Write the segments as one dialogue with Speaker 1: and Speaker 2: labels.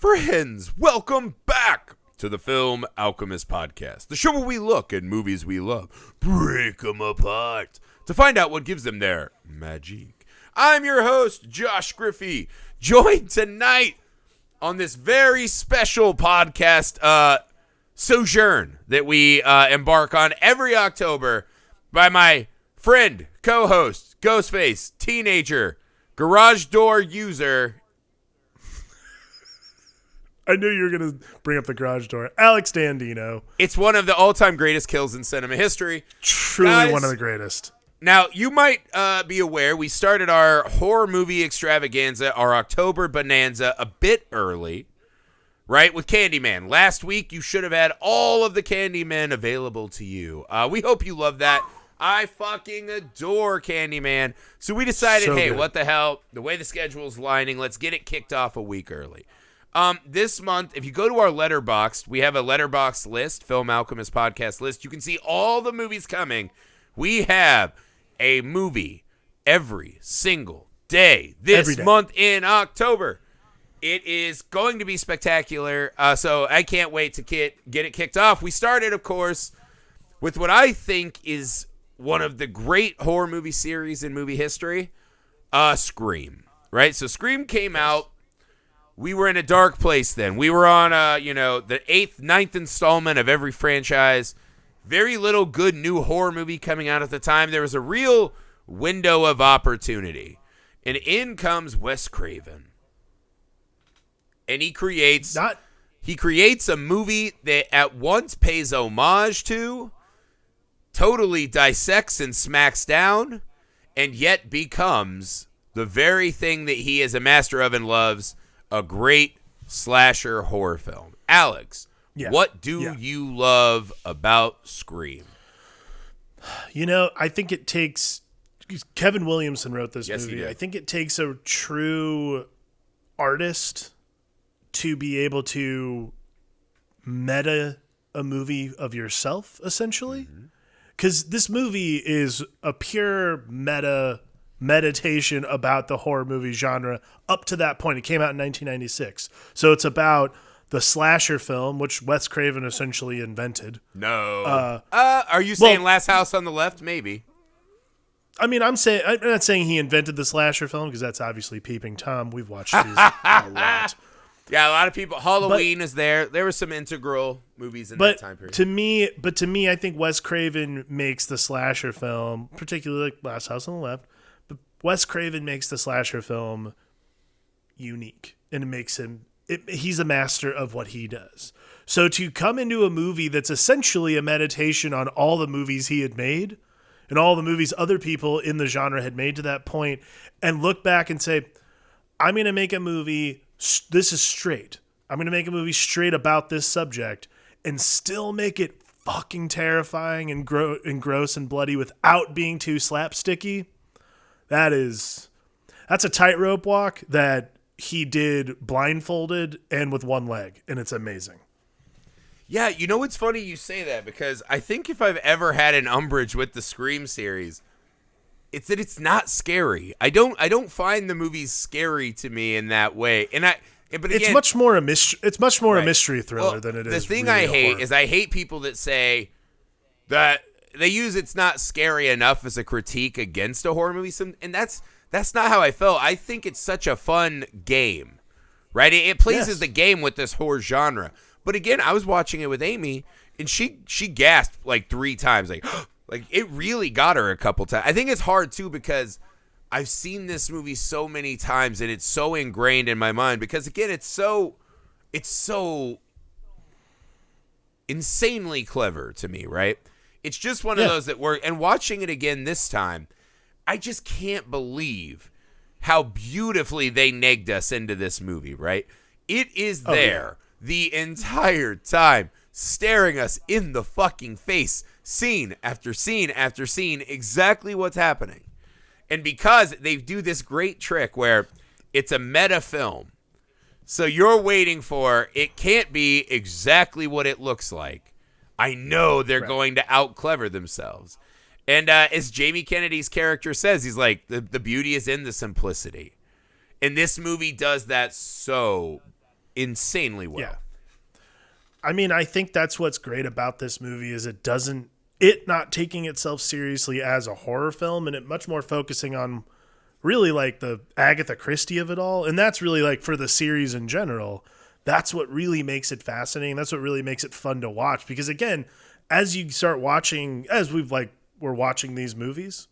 Speaker 1: Friends, welcome back to the Film Alchemist podcast, the show where we look at movies we love, break them apart, to find out what gives them their magic. I'm your host, Josh Griffey, joined tonight on this very special podcast sojourn that we embark on every October by my friend, co-host, Ghostface, teenager, garage door user.
Speaker 2: I knew you were going to bring up the garage door. Alex Dandino.
Speaker 1: It's one of the all-time greatest kills in cinema history.
Speaker 2: Truly
Speaker 1: Guys,
Speaker 2: one of the greatest.
Speaker 1: Now, you might be aware we started our horror movie extravaganza, our October bonanza, a bit early, right, with Candyman. Last week, you should have had all of the Candyman available to you. We hope you love that. I fucking adore Candyman. So we decided, hey, what the hell? The way the schedule's lining, let's get it kicked off a week early. This month, if you go to our Letterboxd, we have a Letterboxd list, Film Alchemist podcast list. You can see all the movies coming. We have a movie every single day this month in October. It is going to be spectacular, so I can't wait to get it kicked off. We started, of course, with what I think is one of the great horror movie series in movie history, Scream, right? So Scream came out. We were in a dark place then. We were on, the 8th, 9th installment of every franchise. Very little good new horror movie coming out at the time. There was a real window of opportunity. And in comes Wes Craven. And he creates a movie that at once pays homage to, totally dissects and smacks down, and yet becomes the very thing that he is a master of and loves, a great slasher horror film. Alex, what do you love about Scream?
Speaker 2: You know, I think it takes... Kevin Williamson wrote this movie.
Speaker 1: He did.
Speaker 2: I think it takes a true artist to be able to meta a movie of yourself, essentially. Because this movie is a pure meditation about the horror movie genre up to that point. It came out in 1996. So it's about the slasher film, which Wes Craven essentially invented.
Speaker 1: No. Are you saying Last House on the Left? Maybe.
Speaker 2: I mean, I'm not saying he invented the slasher film, because that's obviously Peeping Tom. We've watched these a lot.
Speaker 1: Yeah, a lot of people. Halloween is there. There were some integral movies in that time period.
Speaker 2: To me, I think Wes Craven makes the slasher film, particularly like Last House on the Left, but Wes Craven makes the slasher film unique, and it makes him. He's a master of what he does. So to come into a movie that's essentially a meditation on all the movies he had made and all the movies other people in the genre had made to that point, and look back and say, I'm going to make a movie. This is straight. I'm going to make a movie straight about this subject and still make it fucking terrifying and gross and bloody without being too slapsticky. That's a tightrope walk that he did blindfolded and with one leg, and it's amazing.
Speaker 1: Yeah, you know what's funny you say that, because I think if I've ever had an umbrage with the Scream series, it's that it's not scary. I don't find the movies scary to me in that way. But again,
Speaker 2: it's much more a mystery thriller than it is.
Speaker 1: The thing
Speaker 2: really
Speaker 1: I hate
Speaker 2: horror.
Speaker 1: is I hate people that say that they use it's not scary enough as a critique against a horror movie, and that's not how I felt. I think it's such a fun game, right? It pleases the game with this horror genre. But again, I was watching it with Amy, and she gasped like 3 times, like it really got her a couple times. I think it's hard too, because I've seen this movie so many times, and it's so ingrained in my mind. Because again, it's so insanely clever to me, right? It's just one of those that work. And watching it again this time, I just can't believe how beautifully they negged us into this movie, right? It is there the entire time, staring us in the fucking face, scene after scene after scene, exactly what's happening. And because they do this great trick where it's a meta film, so you're waiting for, it can't be exactly what it looks like. I know they're going to out-clever themselves. And as Jamie Kennedy's character says, he's like, the beauty is in the simplicity. And this movie does that so insanely well.
Speaker 2: Yeah. I mean, I think that's what's great about this movie is it not taking itself seriously as a horror film, and it much more focusing on really like the Agatha Christie of it all. And that's really like for the series in general, that's what really makes it fascinating. That's what really makes it fun to watch. Because again, as you start watching, as we're watching these movies,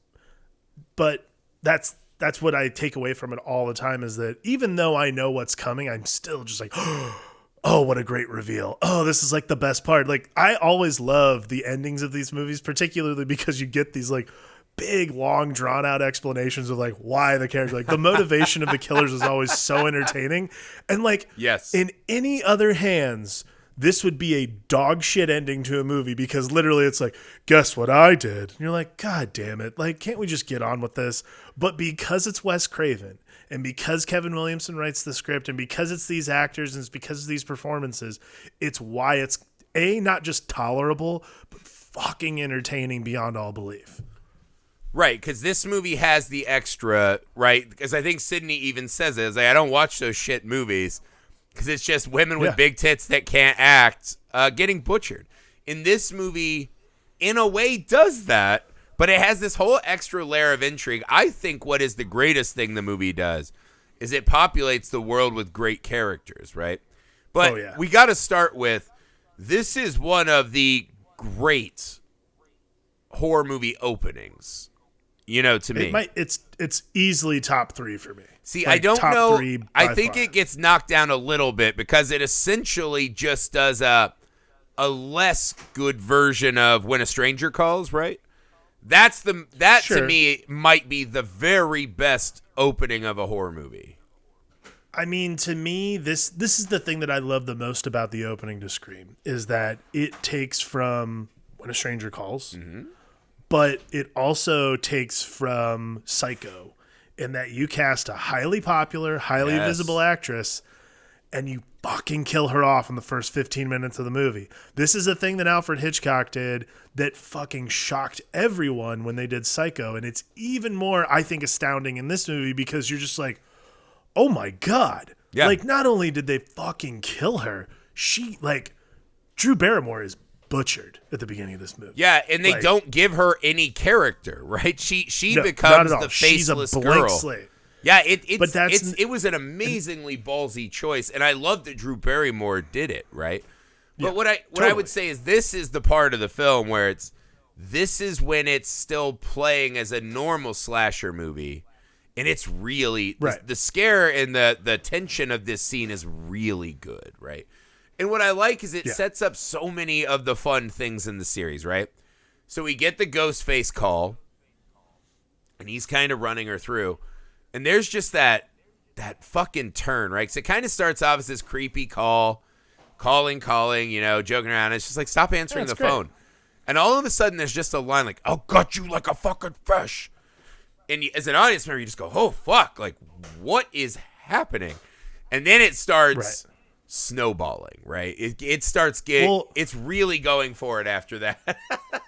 Speaker 2: but that's what I take away from it all the time is that even though I know what's coming, I'm still just like, oh, what a great reveal. Oh, this is like the best part. Like I always love the endings of these movies, particularly because you get these like big, long, drawn out explanations of like why the character, like the motivation of the killers is always so entertaining. And like,
Speaker 1: yes,
Speaker 2: in any other hands, this would be a dog shit ending to a movie because literally it's like, guess what I did? And you're like, God damn it. Like, can't we just get on with this? But because it's Wes Craven and because Kevin Williamson writes the script and because it's these actors and it's because of these performances, it's why it's not just tolerable, but fucking entertaining beyond all belief.
Speaker 1: Right, because this movie has the extra, right? Because I think Sydney even says it. It's like, I don't watch those shit movies because it's just women with big tits that can't act getting butchered. In this movie, in a way, does that, but it has this whole extra layer of intrigue. I think what is the greatest thing the movie does is it populates the world with great characters, right? But we got to start with, this is one of the great horror movie openings. You know, to me,
Speaker 2: it's easily top 3 for me.
Speaker 1: See,
Speaker 2: like,
Speaker 1: I don't know. I think
Speaker 2: far.
Speaker 1: It gets knocked down a little bit because it essentially just does a less good version of When a Stranger Calls, right? That to me might be the very best opening of a horror movie.
Speaker 2: I mean, to me, this is the thing that I love the most about the opening to Scream is that it takes from When a Stranger Calls. Mm-hmm. But it also takes from Psycho in that you cast a highly popular, highly visible actress and you fucking kill her off in the first 15 minutes of the movie. This is a thing that Alfred Hitchcock did that fucking shocked everyone when they did Psycho. And it's even more, I think, astounding in this movie because you're just like, oh my God. Yeah. Like, not only did they fucking kill her, Drew Barrymore is butchered at the beginning of this movie.
Speaker 1: Yeah, and they don't give her any character, right? She becomes the faceless girl. Slate. Yeah, it was an amazingly ballsy choice, and I love that Drew Barrymore did it, right? But what I would say is this is the part of the film where this is when it's still playing as a normal slasher movie, and it's really the scare and the tension of this scene is really good, right? And what I like is it sets up so many of the fun things in the series, right? So we get the Ghostface call, and he's kind of running her through. And there's just that fucking turn, right? So it kind of starts off as this creepy calling, you know, joking around. It's just like, stop answering the phone. And all of a sudden, there's just a line like, I'll gut you like a fucking fish. And as an audience member, you just go, oh, fuck. Like, what is happening? And then it starts... snowballing, right? It starts getting it's really going for it after that.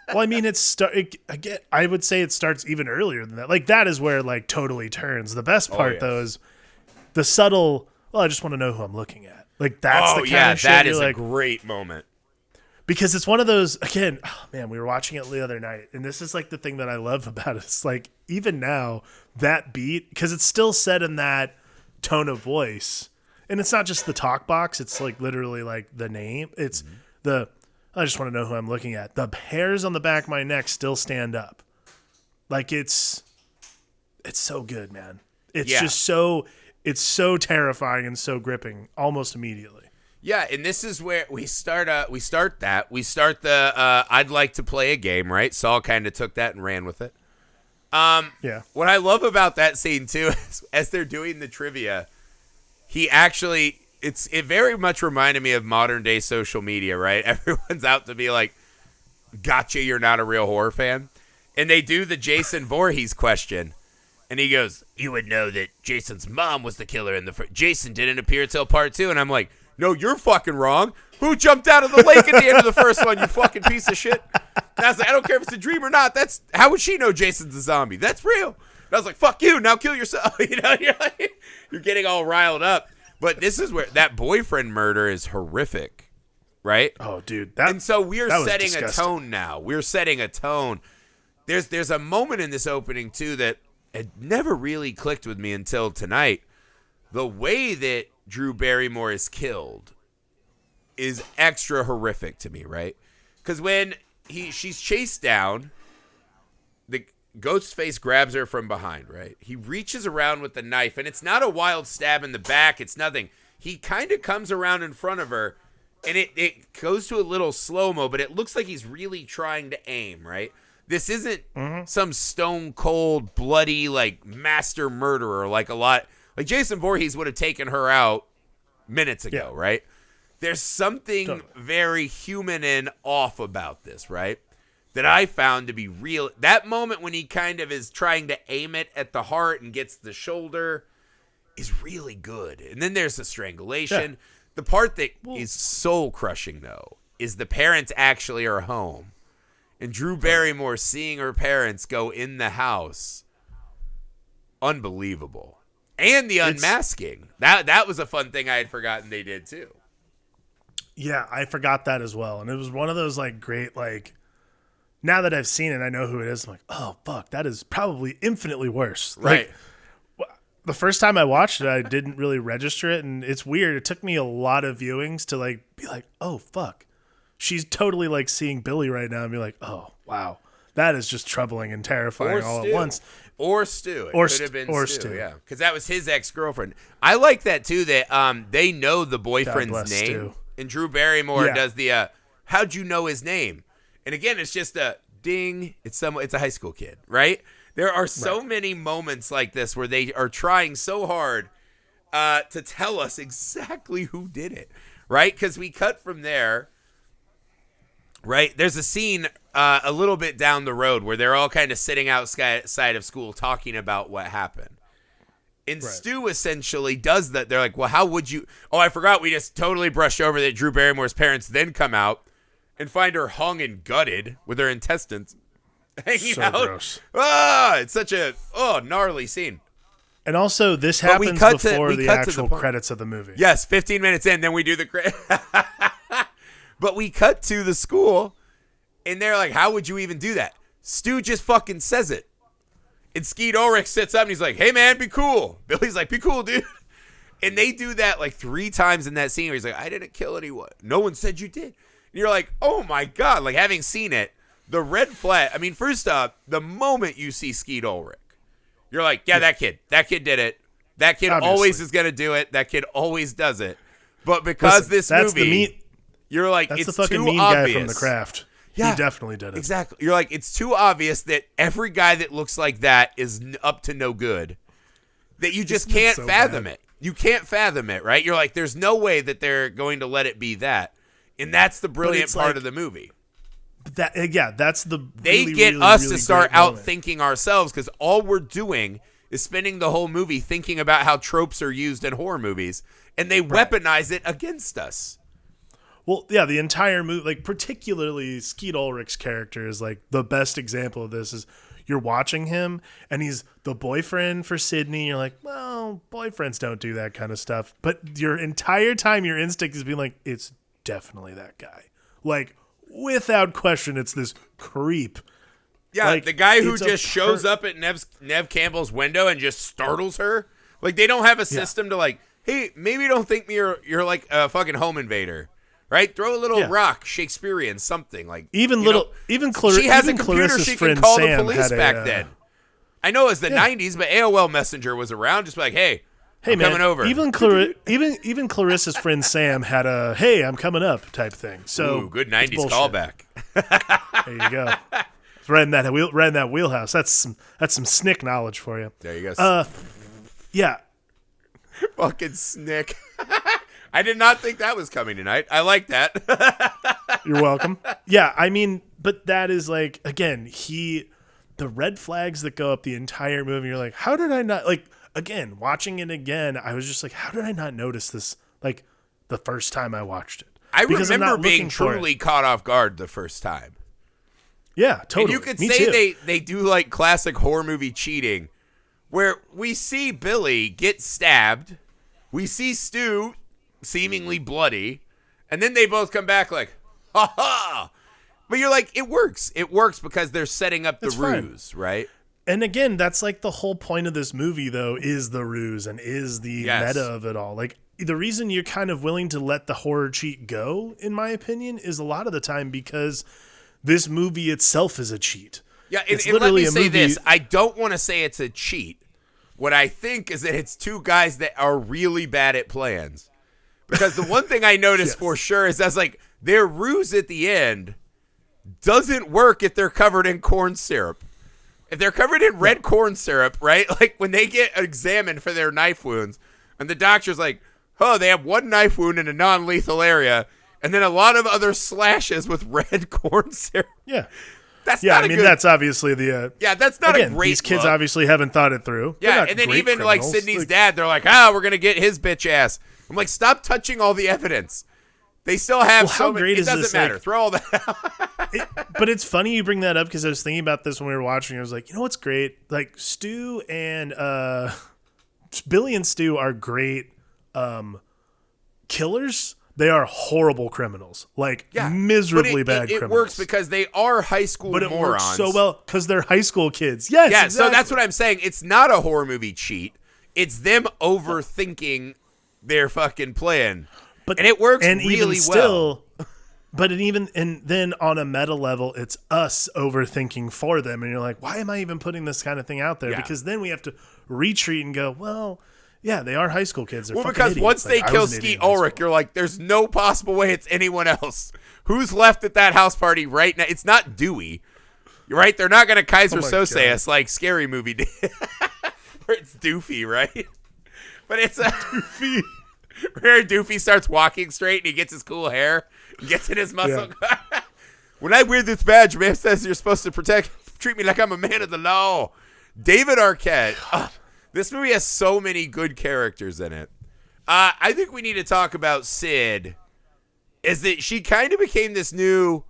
Speaker 2: Well, I mean, I would say it starts even earlier than that. Like that is where like totally turns. The best part though is the subtle. Well, I just want to know who I'm looking at. Like that's the kind of shit.
Speaker 1: That is a great moment
Speaker 2: because it's one of those. Again, oh man, we were watching it the other night, and this is like the thing that I love about it. It's like even now that beat because it's still said in that tone of voice. And it's not just the talk box. It's like literally like the name. It's I just want to know who I'm looking at. The hairs on the back of my neck still stand up. Like it's so good, man. It's so terrifying and so gripping almost immediately.
Speaker 1: Yeah. And this is where we start the, I'd like to play a game, right? Saul kind of took that and ran with it. What I love about that scene too, is as they're doing the trivia, it very much reminded me of modern day social media, right? Everyone's out to be like, gotcha, you're not a real horror fan. And they do the Jason Voorhees question. And he goes, you would know that Jason's mom was the killer in Jason didn't appear till part 2. And I'm like, no, you're fucking wrong. Who jumped out of the lake at the end of the first one, you fucking piece of shit? And I was like, I don't care if it's a dream or not. How would she know Jason's a zombie? That's real. And I was like, fuck you, now kill yourself. You know, you're getting all riled up. But this is where that boyfriend murder is horrific, right?
Speaker 2: Oh, dude.
Speaker 1: And so we're setting
Speaker 2: disgusting.
Speaker 1: a tone now. We're setting a tone. There's a moment in this opening, too, that had never really clicked with me until tonight. The way that Drew Barrymore is killed is extra horrific to me, right? Because when she's chased down, the Ghostface grabs her from behind, right? He reaches around with the knife, and it's not a wild stab in the back. It's nothing. He kind of comes around in front of her, and it goes to a little slow-mo, but it looks like he's really trying to aim, right? This isn't some stone-cold, bloody, like, master murderer like a lot. Like, Jason Voorhees would have taken her out minutes ago, right? There's something very human and off about this, right? That I found to be real. That moment when he kind of is trying to aim it at the heart and gets the shoulder is really good. And then there's the strangulation. Yeah. The part that is soul-crushing, though, is the parents actually are home. And Drew Barrymore seeing her parents go in the house. Unbelievable. And the unmasking. That was a fun thing I had forgotten they did, too.
Speaker 2: Yeah, I forgot that as well. And it was one of those, like, great, like, now that I've seen it, I know who it is. I'm like, oh, fuck, that is probably infinitely worse.
Speaker 1: Right.
Speaker 2: Like, the first time I watched it, I didn't really register it. And it's weird. It took me a lot of viewings to, like, be like, oh, fuck. She's totally, like, seeing Billy right now and be like, oh, wow. That is just troubling and terrifying all at once.
Speaker 1: Or Stu. It could have been Stu, yeah. Because that was his ex-girlfriend. I like that, too, that they know the boyfriend's name. Stu. And Drew Barrymore does the, how'd you know his name? And again, it's just a ding. It's a high school kid, right? There are so many moments like this where they are trying so hard to tell us exactly who did it, right? Because we cut from there, right? There's a scene a little bit down the road where they're all kind of sitting outside of school talking about what happened. And Stu essentially does that. They're like, well, how would you... Oh, I forgot we just totally brushed over that Drew Barrymore's parents then come out and find her hung and gutted with her intestines hanging out.
Speaker 2: Gross.
Speaker 1: It's such a gnarly scene.
Speaker 2: And also, this happens before the actual credits of the movie.
Speaker 1: Yes, 15 minutes in, then we do the credits. But we cut to the school, and they're like, how would you even do that? Stu just fucking says it. And Skeet Ulrich sits up and he's like, hey, man, be cool. Billy's like, be cool, dude. And they do that like 3 times in that scene where he's like, I didn't kill anyone. No one said you did. And you're like, oh, my God. Like, having seen it, the red flag. I mean, first up, the moment you see Skeet Ulrich, you're like, yeah, that kid did it. That kid always is going to do it. That kid always does it. But because this movie, you're like,
Speaker 2: that's
Speaker 1: it's
Speaker 2: the fucking
Speaker 1: too
Speaker 2: mean
Speaker 1: obvious.
Speaker 2: guy from The Craft. Yeah, he definitely did it.
Speaker 1: Exactly. You're like, it's too obvious that every guy that looks like that is up to no good. That you just can't fathom it. You can't fathom it, right? You're like, there's no way that they're going to let it be that. And that's the brilliant part of the movie.
Speaker 2: That's the
Speaker 1: They get us to start outthinking ourselves because all we're doing is spending the whole movie thinking about how tropes are used in horror movies, and they weaponize it against us.
Speaker 2: Well, yeah, the entire movie, like particularly Skeet Ulrich's character is like the best example of this. Is you're watching him and he's the boyfriend for Sydney. You're like, well, boyfriends don't do that kind of stuff. But your entire time, your instinct is being like, it's definitely that guy. Like, without question, it's this creep.
Speaker 1: Yeah, like, the guy who just shows up at Nev Campbell's window and just startles her. Like, they don't have a system to like, hey, maybe don't think you're like a fucking home invader. Right? Throw a little rock, Shakespearean something like
Speaker 2: she has a computer she
Speaker 1: can call the police back then. I know it was the 90s, but AOL Messenger was around. Just be like, hey, I'm coming over.
Speaker 2: Even Clarissa's friend Sam had a "Hey, I'm coming up" type thing. So
Speaker 1: good 90s callback.
Speaker 2: There you go. Right in that wheelhouse. That's some Snick knowledge for you.
Speaker 1: There you go.
Speaker 2: Yeah.
Speaker 1: Fucking Snick. I did not think that was coming tonight. I like that.
Speaker 2: You're welcome. Yeah, I mean, but that is like, again, the red flags that go up the entire movie, you're like, how did I not, like, again, watching it again, I was just like, how did I not notice this, like, the first time I watched it?
Speaker 1: I remember being truly caught off guard the first time.
Speaker 2: Yeah, totally.
Speaker 1: And you could say they do, like, classic horror movie cheating, where we see Billy get stabbed, We see Stu seemingly bloody, and then they both come back like, ha ha. But you're like, it works. It works because they're setting up the ruse, right?
Speaker 2: And again, that's like the whole point of this movie, though, is the ruse and is the meta of it all. Like, the reason you're kind of willing to let the horror cheat go, in my opinion, is a lot of the time because this movie itself is a cheat.
Speaker 1: Yeah, and let me say this. I don't want to say it's a cheat. What I think is that it's two guys that are really bad at plans. Because the one thing I noticed for sure is that's like their ruse at the end doesn't work if they're covered in corn syrup. If they're covered in red corn syrup, right? Like when they get examined for their knife wounds, and the doctor's like, oh, they have one knife wound in a non-lethal area, and then a lot of other slashes with red corn syrup.
Speaker 2: Yeah.
Speaker 1: That's not
Speaker 2: that's obviously the...
Speaker 1: that's not a great
Speaker 2: these kids
Speaker 1: look.
Speaker 2: Obviously haven't thought it through.
Speaker 1: Yeah, and then even like Sydney's dad, they're like, we're going to get his bitch ass. I'm like, stop touching all the evidence. They still have
Speaker 2: how great
Speaker 1: it
Speaker 2: is
Speaker 1: doesn't
Speaker 2: this,
Speaker 1: matter.
Speaker 2: like,
Speaker 1: Throw all that out.
Speaker 2: But it's funny you bring that up because I was thinking about this when we were watching. I was like, you know what's great? Like Stu and Billy and Stu are great killers. They are horrible criminals, like miserably bad criminals.
Speaker 1: It works because they are high school morons.
Speaker 2: But it works so well because they're high school kids. Yes,
Speaker 1: yeah.
Speaker 2: exactly.
Speaker 1: So that's what I'm saying. It's not a horror movie cheat. It's them overthinking their fucking plan. And it works really well.
Speaker 2: But then on a meta level, it's us overthinking for them. And you're like, why am I even putting this kind of thing out there? Yeah. Because then we have to retreat and go, well, yeah, they are high school kids. They're
Speaker 1: because
Speaker 2: idiots.
Speaker 1: Once they kill Skeet Ulrich, you're like, there's no possible way it's anyone else. Who's left at that house party right now? It's not Dewey. You're right. They're not going to Kaiser Sose us like Scary Movie did. Where it's Doofy, right? But it's a Doofy. Where Doofy starts walking straight and he gets his cool hair and gets in his muscle. Yeah. When I wear this badge, man says you're supposed to treat me like I'm a man of the law. David Arquette. This movie has so many good characters in it. I think we need to talk about Sid. Is that she kind of became this new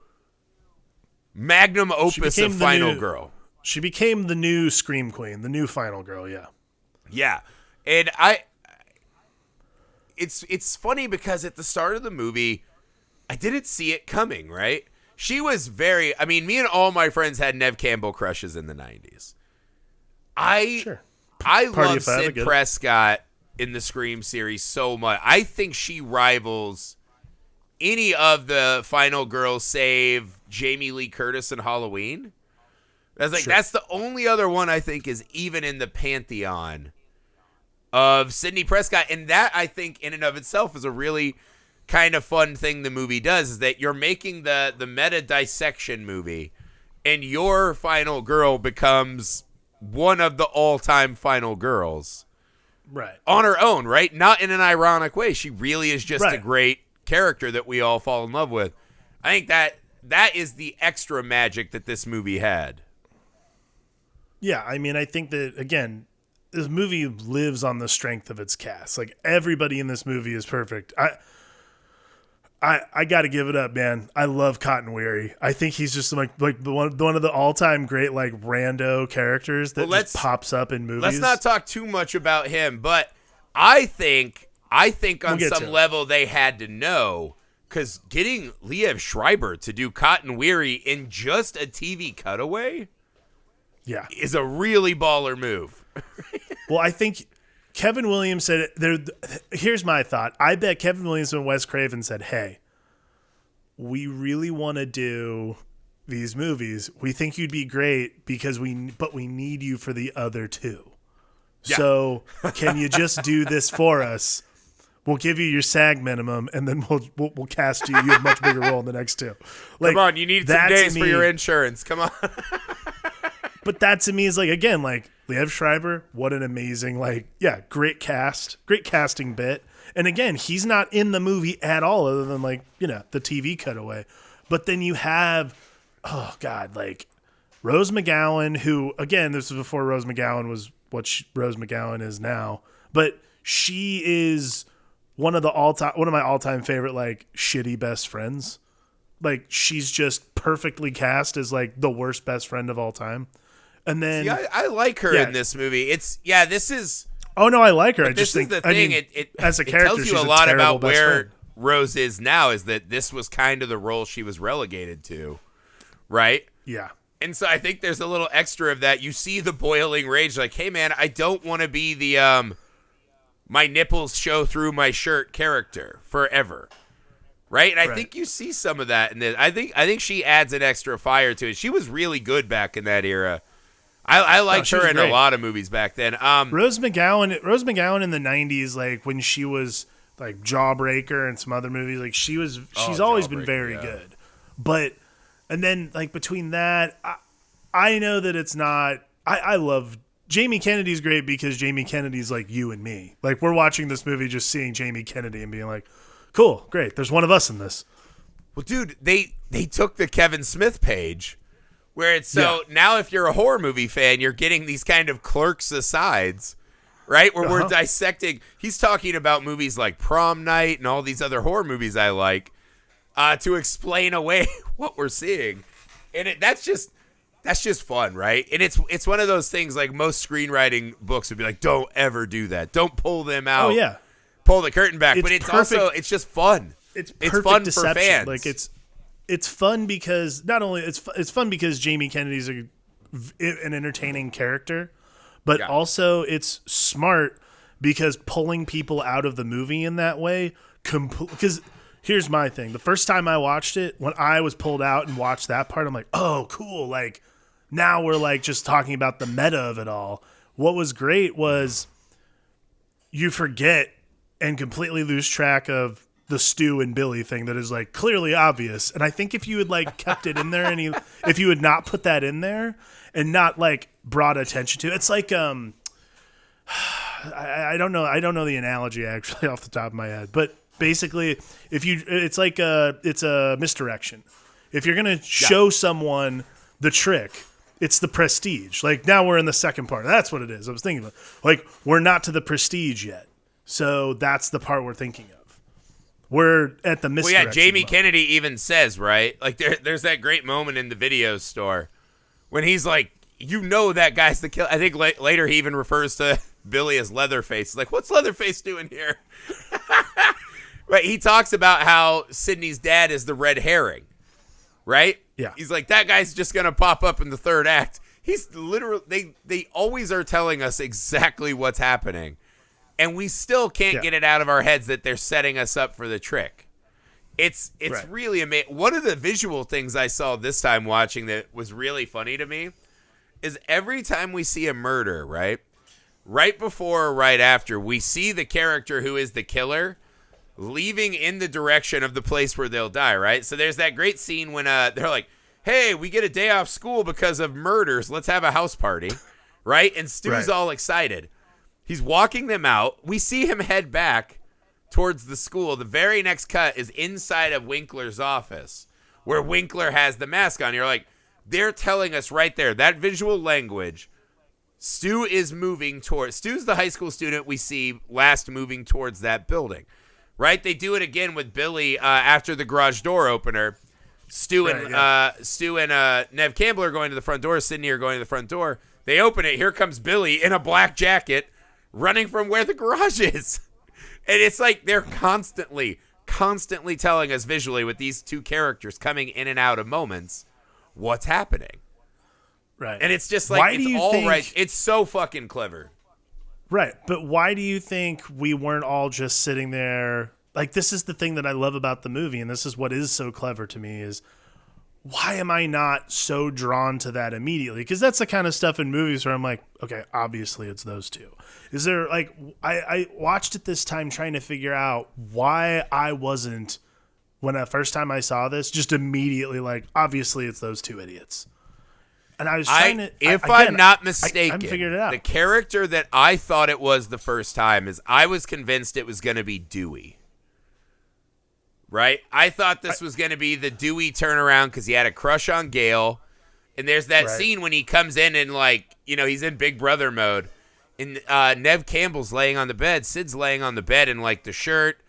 Speaker 1: magnum opus of Final Girl.
Speaker 2: She became the new Scream Queen, the new Final Girl, yeah.
Speaker 1: Yeah. And It's funny because at the start of the movie, I didn't see it coming, right? She was me and all my friends had Neve Campbell crushes in the 90s. I love Sid Prescott in the Scream series so much. I think she rivals any of the Final Girls save Jamie Lee Curtis in Halloween. That's the only other one I think is even in the pantheon of Sidney Prescott. And that, I think, in and of itself is a really kind of fun thing the movie does, is that you're making the meta dissection movie, and your final girl becomes one of the all-time final girls.
Speaker 2: Right.
Speaker 1: On her own, right? Not in an ironic way. She really is just a great character that we all fall in love with. I think that is the extra magic that this movie had.
Speaker 2: Yeah, I mean, I think that, again, this movie lives on the strength of its cast. Like, everybody in this movie is perfect. I got to give it up, man. I love Cotton Weary. I think he's just like one of the all-time great like rando characters that just pops up in movies.
Speaker 1: Let's not talk too much about him, but I think on some level they had to know, because getting Liev Schreiber to do Cotton Weary in just a TV cutaway is a really baller move.
Speaker 2: Well, I think Kevin Williams said, here's my thought. I bet Kevin Williams and Wes Craven said, hey, we really want to do these movies. We think you'd be great but we need you for the other two. Yeah. So can you just do this for us? We'll give you your SAG minimum, and then we'll cast you. You have a much bigger role in the next two. Like,
Speaker 1: come on, you need some days for your insurance. Come on.
Speaker 2: But that to me is like, again, like Liev Schreiber, what an amazing, great casting bit. And again, he's not in the movie at all other than the TV cutaway. But then you have, Rose McGowan, who, again, this was before Rose McGowan was what Rose McGowan is now. But she is one of my all-time favorite, shitty best friends. Like, she's just perfectly cast as, the worst best friend of all time. And then
Speaker 1: I like her in this movie. This is
Speaker 2: Oh no, I like her. I
Speaker 1: This
Speaker 2: just think
Speaker 1: is the thing. It
Speaker 2: as a
Speaker 1: it
Speaker 2: character,
Speaker 1: tells you
Speaker 2: she's
Speaker 1: a lot
Speaker 2: terrible
Speaker 1: about
Speaker 2: best
Speaker 1: where
Speaker 2: friend.
Speaker 1: Rose is now. Is that this was kind of the role she was relegated to, right?
Speaker 2: Yeah.
Speaker 1: And so I think there's a little extra of that. You see the boiling rage, like, hey man, I don't want to be the my nipples show through my shirt character forever. Right? And I think you see some of that in this. I think she adds an extra fire to it. She was really good back in that era. I liked her in a lot of movies back then.
Speaker 2: Rose McGowan in the 90s, like when she was like Jawbreaker and some other movies, like she's always been very good. But and then like between that, I know that it's not. I love Jamie Kennedy's great because Jamie Kennedy's like you and me. Like we're watching this movie, just seeing Jamie Kennedy and being like, cool, great. There's one of us in this.
Speaker 1: Well, dude, they took the Kevin Smith page where it's now if you're a horror movie fan, you're getting these kind of Clerks asides, right? Where we're dissecting. He's talking about movies like Prom Night and all these other horror movies I like to explain away what we're seeing. And that's just fun, right? And it's one of those things like most screenwriting books would be like, don't ever do that. Don't pull them out.
Speaker 2: Oh, yeah.
Speaker 1: Pull the curtain back. But
Speaker 2: It's
Speaker 1: it's just fun.
Speaker 2: It's
Speaker 1: fun
Speaker 2: deception.
Speaker 1: for fans.
Speaker 2: Like it's fun because not only it's fun because Jamie Kennedy's an entertaining character, but also it's smart because pulling people out of the movie in that way. Because here's my thing: the first time I watched it, when I was pulled out and watched that part, I'm like, oh, cool. Like now we're like just talking about the meta of it all. What was great was you forget and completely lose track of the Stu and Billy thing that is like clearly obvious. And I think if you had like kept it in there and if you had not put that in there and not like brought attention to it, it's like I don't know the analogy actually off the top of my head, but basically it's a misdirection. If you're gonna show someone the trick, it's the Prestige. Like now we're in the second part. That's what it is. I was thinking about like we're not to the Prestige yet. So that's the part we're thinking of. We're at the misdirection.
Speaker 1: Well, yeah, Jamie Kennedy even says, right? Like there's that great moment in the video store when he's like, you know that guy's the killer. I think later he even refers to Billy as Leatherface. He's like, what's Leatherface doing here? Right? He talks about how Sidney's dad is the red herring, right?
Speaker 2: Yeah.
Speaker 1: He's like, that guy's just going to pop up in the third act. He's literally, they always are telling us exactly what's happening. And we still can't get it out of our heads that they're setting us up for the trick. It's really amazing. One of the visual things I saw this time watching that was really funny to me is every time we see a murder, right before or right after, we see the character who is the killer leaving in the direction of the place where they'll die, right? So there's that great scene when they're like, hey, we get a day off school because of murders. Let's have a house party, right? And Stu's all excited. He's walking them out. We see him head back towards the school. The very next cut is inside of Winkler's office where Winkler has the mask on. You're like, they're telling us right there, that visual language, Stu is moving towards, Stu's the high school student we see last moving towards that building, right? They do it again with Billy after the garage door opener. Stu and Nev Campbell are going to the front door. Sidney are going to the front door. They open it. Here comes Billy in a black jacket, running from where the garage is. And it's like they're constantly telling us visually with these two characters coming in and out of moments what's happening.
Speaker 2: Right.
Speaker 1: And it's just like, it's all right. It's so fucking clever.
Speaker 2: Right. But why do you think we weren't all just sitting there? Like, this is the thing that I love about the movie, and this is what is so clever to me is, why am I not so drawn to that immediately? Because that's the kind of stuff in movies where I'm like, okay, obviously it's those two. Is there like, I watched it this time trying to figure out why I wasn't, when the first time I saw this, just immediately like, obviously it's those two idiots. And I was trying to,
Speaker 1: if I'm not mistaken,
Speaker 2: I figured it out.
Speaker 1: The character that I thought it was the first time is I was convinced it was going to be Dewey. Right? I thought this was going to be the Dewey turnaround because he had a crush on Gail. And there's that scene when he comes in and, like, you know, he's in Big Brother mode. And Nev Campbell's laying on the bed. Sid's laying on the bed in, like, the shirt.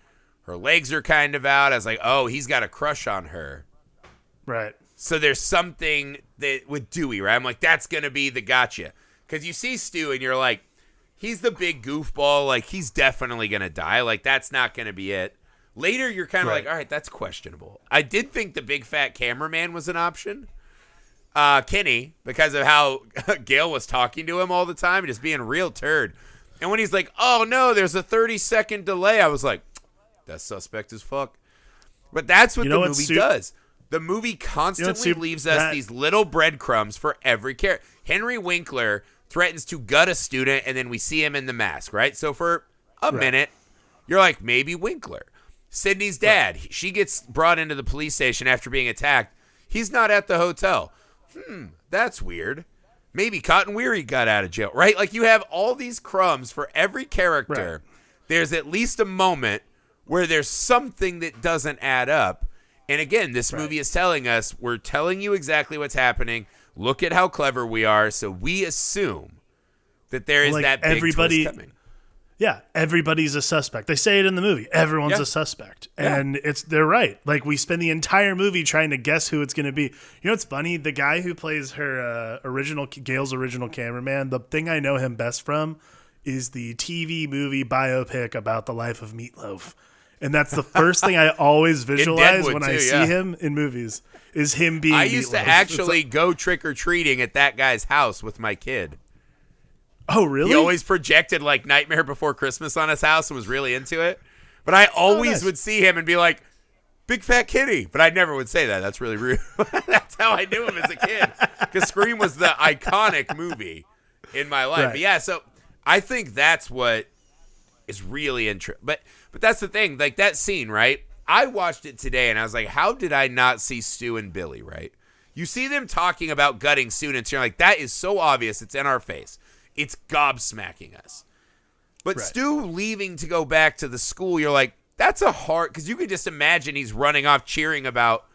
Speaker 1: Her legs are kind of out. I was like, oh, he's got a crush on her.
Speaker 2: Right.
Speaker 1: So there's something that with Dewey, right? I'm like, that's going to be the gotcha. Because you see Stu and you're like, he's the big goofball. Like, he's definitely going to die. Like, that's not going to be it. Later, you're kind of like, all right, that's questionable. I did think the big fat cameraman was an option. Kenny, because of how Gail was talking to him all the time, just being a real turd. And when he's like, oh, no, there's a 30-second delay, I was like, that's suspect as fuck. But that's what the movie does. The movie constantly leaves us these little breadcrumbs for every character. Henry Winkler threatens to gut a student, and then we see him in the mask, right? So for a minute, you're like, maybe Winkler. Sydney's dad, she gets brought into the police station after being attacked. He's not at the hotel. That's weird. Maybe Cotton Weary got out of jail, right? Like, you have all these crumbs for every character. Right. There's at least a moment where there's something that doesn't add up. And again, this movie is telling us, we're telling you exactly what's happening. Look at how clever we are. So we assume that there is that big twist coming.
Speaker 2: Yeah, everybody's a suspect. They say it in the movie. Everyone's a suspect. And they're right. Like, we spend the entire movie trying to guess who it's going to be. You know what's funny? The guy who plays her Gail's original cameraman, the thing I know him best from is the TV movie biopic about the life of Meatloaf. And that's the first thing I always visualize when I see him in movies, is him being
Speaker 1: I used
Speaker 2: Meatloaf.
Speaker 1: to actually go trick-or-treating at that guy's house with my kid.
Speaker 2: Oh, really?
Speaker 1: He always projected like Nightmare Before Christmas on his house and was really into it. But I always would see him and be like, big fat kitty. But I never would say that. That's really rude. That's how I knew him as a kid. Because Scream was the iconic movie in my life. Right. But yeah, so I think that's what is really interesting. But that's the thing. Like, that scene, right? I watched it today and I was like, how did I not see Stu and Billy, right? You see them talking about gutting students. You're like, that is so obvious. It's in our face. It's gobsmacking us. But Stu leaving to go back to the school, you're like, that's a hard, because you can just imagine he's running off cheering about,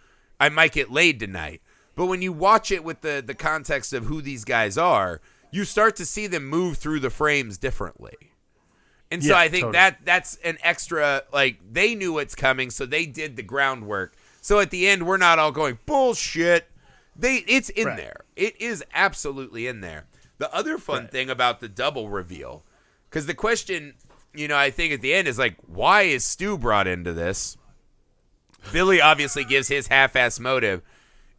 Speaker 1: I might get laid tonight. But when you watch it with the context of who these guys are, you start to see them move through the frames differently. And so I think that's an extra, like, they knew what's coming, so they did the groundwork. So at the end, we're not all going, bullshit. It's in there. It is absolutely in there. The other fun thing about the double reveal, because the question, I think at the end is like, why is Stu brought into this? Billy obviously gives his half-ass motive.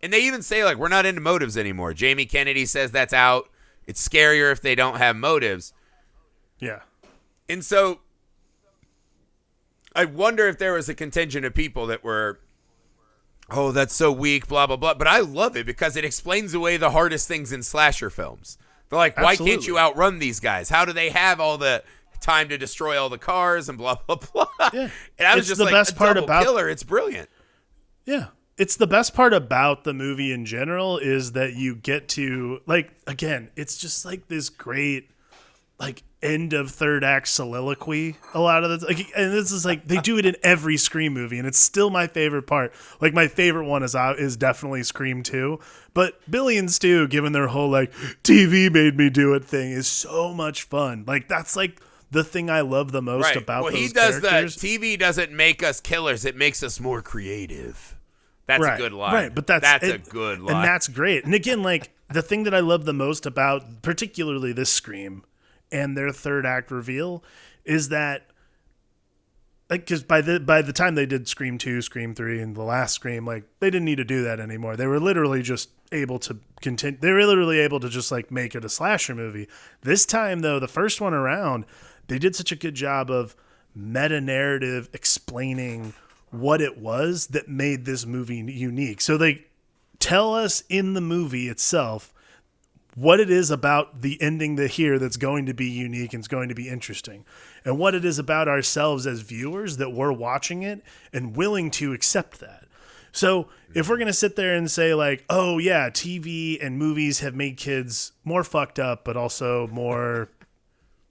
Speaker 1: And they even say, like, we're not into motives anymore. Jamie Kennedy says that's out. It's scarier if they don't have motives.
Speaker 2: Yeah.
Speaker 1: And so I wonder if there was a contingent of people that were, oh, that's so weak, blah, blah, blah. But I love it because it explains away the hardest things in slasher films. They're like, why can't you outrun these guys? How do they have all the time to destroy all the cars and blah, blah, blah? Yeah. And I was just like, best part about killer. It's brilliant.
Speaker 2: Yeah. It's the best part about the movie in general is that you get to, like, again, it's just like this great, like, end of third act soliloquy a lot of the like, and this is like they do it in every Scream movie, and it's still my favorite part. Like, my favorite one is definitely Scream 2, but Billy and Stu giving their whole like TV made me do it thing is so much fun. Like, that's like the thing I love the most about those
Speaker 1: he does
Speaker 2: characters.
Speaker 1: The TV doesn't make us killers, it makes us more creative. That's a good line.
Speaker 2: Right, but that's
Speaker 1: a good line.
Speaker 2: And that's great. And again, like, the thing that I love the most about particularly this Scream and their third act reveal is that, like, because by the time they did Scream 2, Scream 3, and the last Scream, like, they didn't need to do that anymore. They were literally just able to continue. They were literally able to just, like, make it a slasher movie. This time, though, the first one around, they did such a good job of meta-narrative explaining what it was that made this movie unique. So they tell us in the movie itself what it is about the ending here that's going to be unique and it's going to be interesting, and what it is about ourselves as viewers that we're watching it and willing to accept that. So if we're going to sit there and say, like, oh yeah, TV and movies have made kids more fucked up, but also more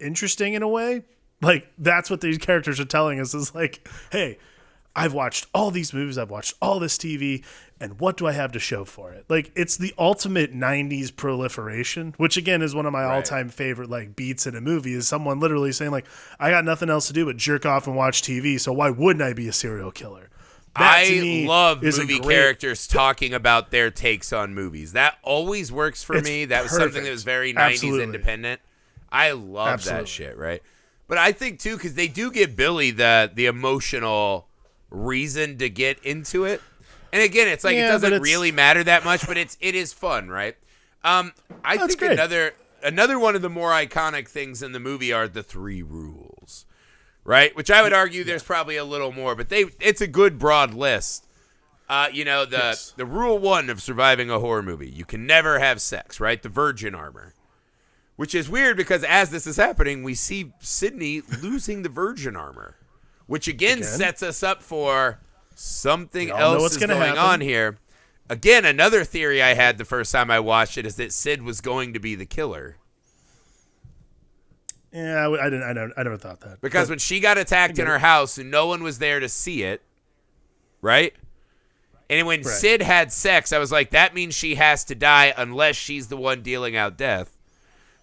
Speaker 2: interesting in a way, like, that's what these characters are telling us, is like, hey, I've watched all these movies, I've watched all this TV, and what do I have to show for it? Like, it's the ultimate 90s proliferation, which again is one of my all-time favorite, like, beats in a movie, is someone literally saying, like, I got nothing else to do but jerk off and watch TV, so why wouldn't I be a serial killer? That,
Speaker 1: I love movie characters talking about their takes on movies. That always works for me. That was something that was very 90s independent. I love
Speaker 2: Absolutely.
Speaker 1: that shit, right? But I think too, because they do give Billy the emotional reason to get into it. And again, it's like it doesn't really matter that much, but it is fun, right? I think
Speaker 2: great.
Speaker 1: another one of the more iconic things in the movie are the 3 rules, right? Which I would argue there's probably a little more, but it's a good broad list. The rule 1 of surviving a horror movie: you can never have sex, right? The virgin armor. Which is weird because as this is happening, we see Sidney losing the virgin armor, which again sets us up for something else is going on here. Again, another theory I had the first time I watched it is that Sid was going to be the killer.
Speaker 2: Yeah, I never thought that.
Speaker 1: Because when she got attacked in her house and no one was there to see it, right? And when Sid had sex, I was like, that means she has to die unless she's the one dealing out death.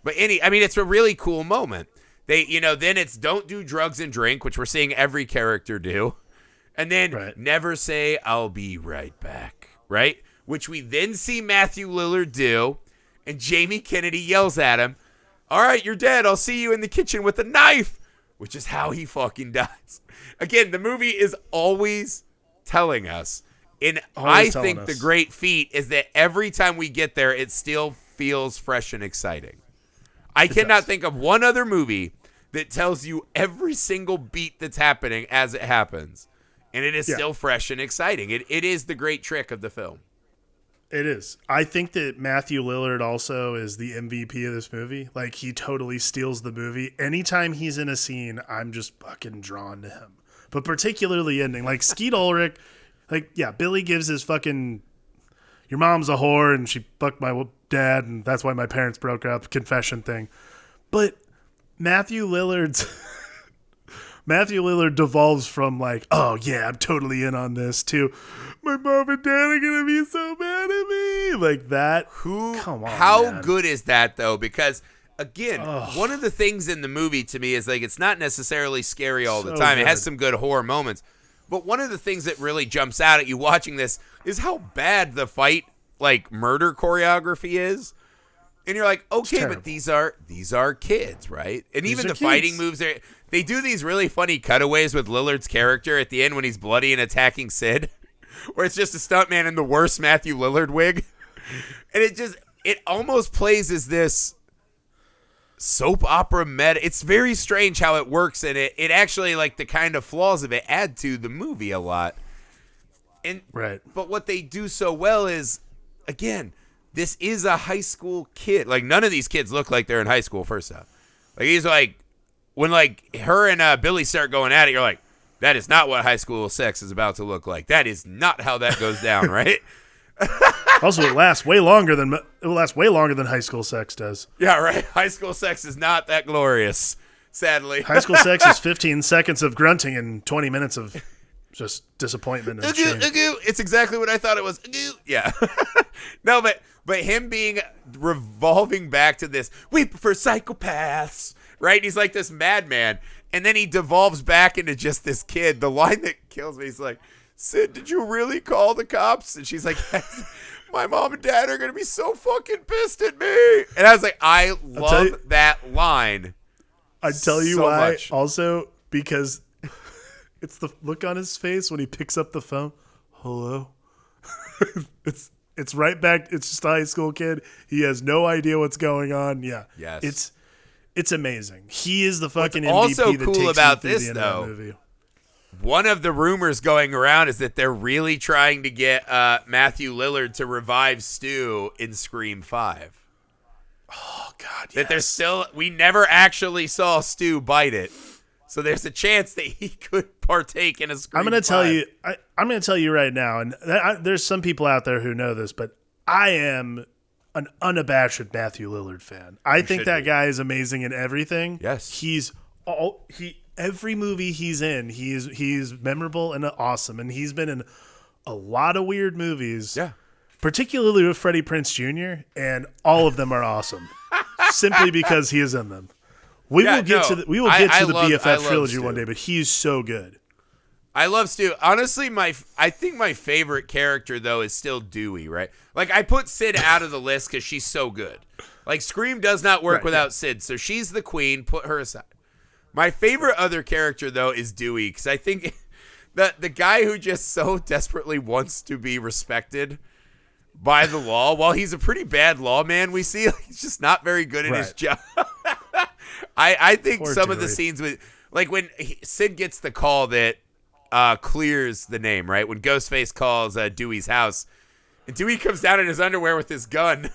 Speaker 1: But it's a really cool moment. They, then it's don't do drugs and drink, which we're seeing every character do. And then never say, I'll be right back, right? Which we then see Matthew Lillard do. And Jamie Kennedy yells at him, all right, you're dead. I'll see you in the kitchen with a knife, which is how he fucking dies. Again, the movie is always telling us. And I think the great feat is that every time we get there, it still feels fresh and exciting. I cannot think of one other movie that tells you every single beat that's happening as it happens. And it is still fresh and exciting. It is the great trick of the film.
Speaker 2: It is. I think that Matthew Lillard also is the MVP of this movie. Like, he totally steals the movie. Anytime he's in a scene, I'm just fucking drawn to him. But particularly ending. Like, Skeet Ulrich, Billy gives his fucking, your mom's a whore and she fucked my dad and that's why my parents broke up confession thing. But Matthew Lillard devolves from like, oh yeah, I'm totally in on this, to my mom and dad are gonna be so mad at me. Like that. Come on.
Speaker 1: How good is that though? Because again, one of the things in the movie to me is like it's not necessarily scary all the time. Good. It has some good horror moments. But one of the things that really jumps out at you watching this is how bad the fight, like murder choreography is. And you're like, okay, but these are kids, right? And even the fighting moves, they do these really funny cutaways with Lillard's character at the end when he's bloody and attacking Sid, where it's just a stuntman in the worst Matthew Lillard wig. And it almost plays as this soap opera meta. It's very strange how it works, and it actually, like, the kind of flaws of it add to the movie a lot. But what they do so well is, again, this is a high school kid. Like, none of these kids look like they're in high school, first off. Like, he's like, when, like, her and Billy start going at it, you're like, that is not what high school sex is about to look like. That is not how that goes down, right?
Speaker 2: Also, it lasts way longer than high school sex does.
Speaker 1: Yeah, right. High school sex is not that glorious, sadly.
Speaker 2: High school sex is 15 seconds of grunting and 20 minutes of just disappointment and shame.
Speaker 1: It's exactly what I thought it was. Yeah. No, but him revolving back to this, we prefer psychopaths, right? He's like this madman, and then he devolves back into just this kid. The line that kills me is like, Sid, did you really call the cops? And she's like, yes, my mom and dad are going to be so fucking pissed at me. And I was like, I love that line.
Speaker 2: I'd tell you why much. Also, because it's the look on his face when he picks up the phone. Hello? It's right back. It's just a high school kid. He has no idea what's going on. Yeah.
Speaker 1: Yes.
Speaker 2: It's amazing. He is the fucking
Speaker 1: What's
Speaker 2: MVP
Speaker 1: also
Speaker 2: that
Speaker 1: cool
Speaker 2: takes
Speaker 1: about
Speaker 2: me through
Speaker 1: this,
Speaker 2: the end
Speaker 1: though,
Speaker 2: of that movie.
Speaker 1: One of the rumors going around is that they're really trying to get Matthew Lillard to revive Stu in Scream 5.
Speaker 2: Oh, God, yes.
Speaker 1: That there's still, we never actually saw Stu bite it. So there's a chance that he could partake in a Scream 5.
Speaker 2: I'm going to tell you right now, and there's some people out there who know this, but I am an unabashed Matthew Lillard fan. I think that guy is amazing in everything.
Speaker 1: Yes.
Speaker 2: Every movie he's in, he's memorable and awesome, and he's been in a lot of weird movies.
Speaker 1: Yeah.
Speaker 2: Particularly with Freddie Prinze Jr., and all of them are awesome. Simply because he is in them. We will get to the BFF trilogy one day, but he's so good.
Speaker 1: I love Stu. Honestly, I think my favorite character though is still Dewey, right? Like I put Sid out of the list because she's so good. Like Scream does not work without Sid, so she's the queen. Put her aside. My favorite other character though is Dewey because I think the guy who just so desperately wants to be respected by the law, while he's a pretty bad lawman, we see he's just not very good at his job. I think poor some Dewey. Of the scenes with like when Sid gets the call that clears the name, right? When Ghostface calls Dewey's house, and Dewey comes down in his underwear with his gun,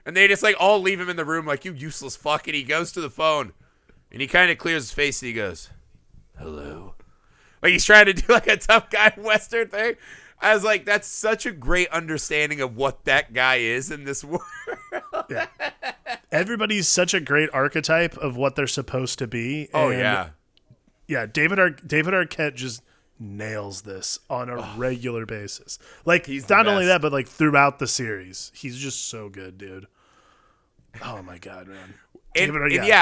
Speaker 1: and they just like all leave him in the room like, you useless fuck, and he goes to the phone, and he kind of clears his face, and he goes, hello. Like he's trying to do like a tough guy Western thing. I was like, that's such a great understanding of what that guy is in this world.
Speaker 2: Yeah. Everybody's such a great archetype of what they're supposed to be.
Speaker 1: Oh, yeah.
Speaker 2: Yeah, David Arquette just nails this on a regular basis. Like, he's not only that, but like throughout the series. He's just so good, dude. Oh, my God, man.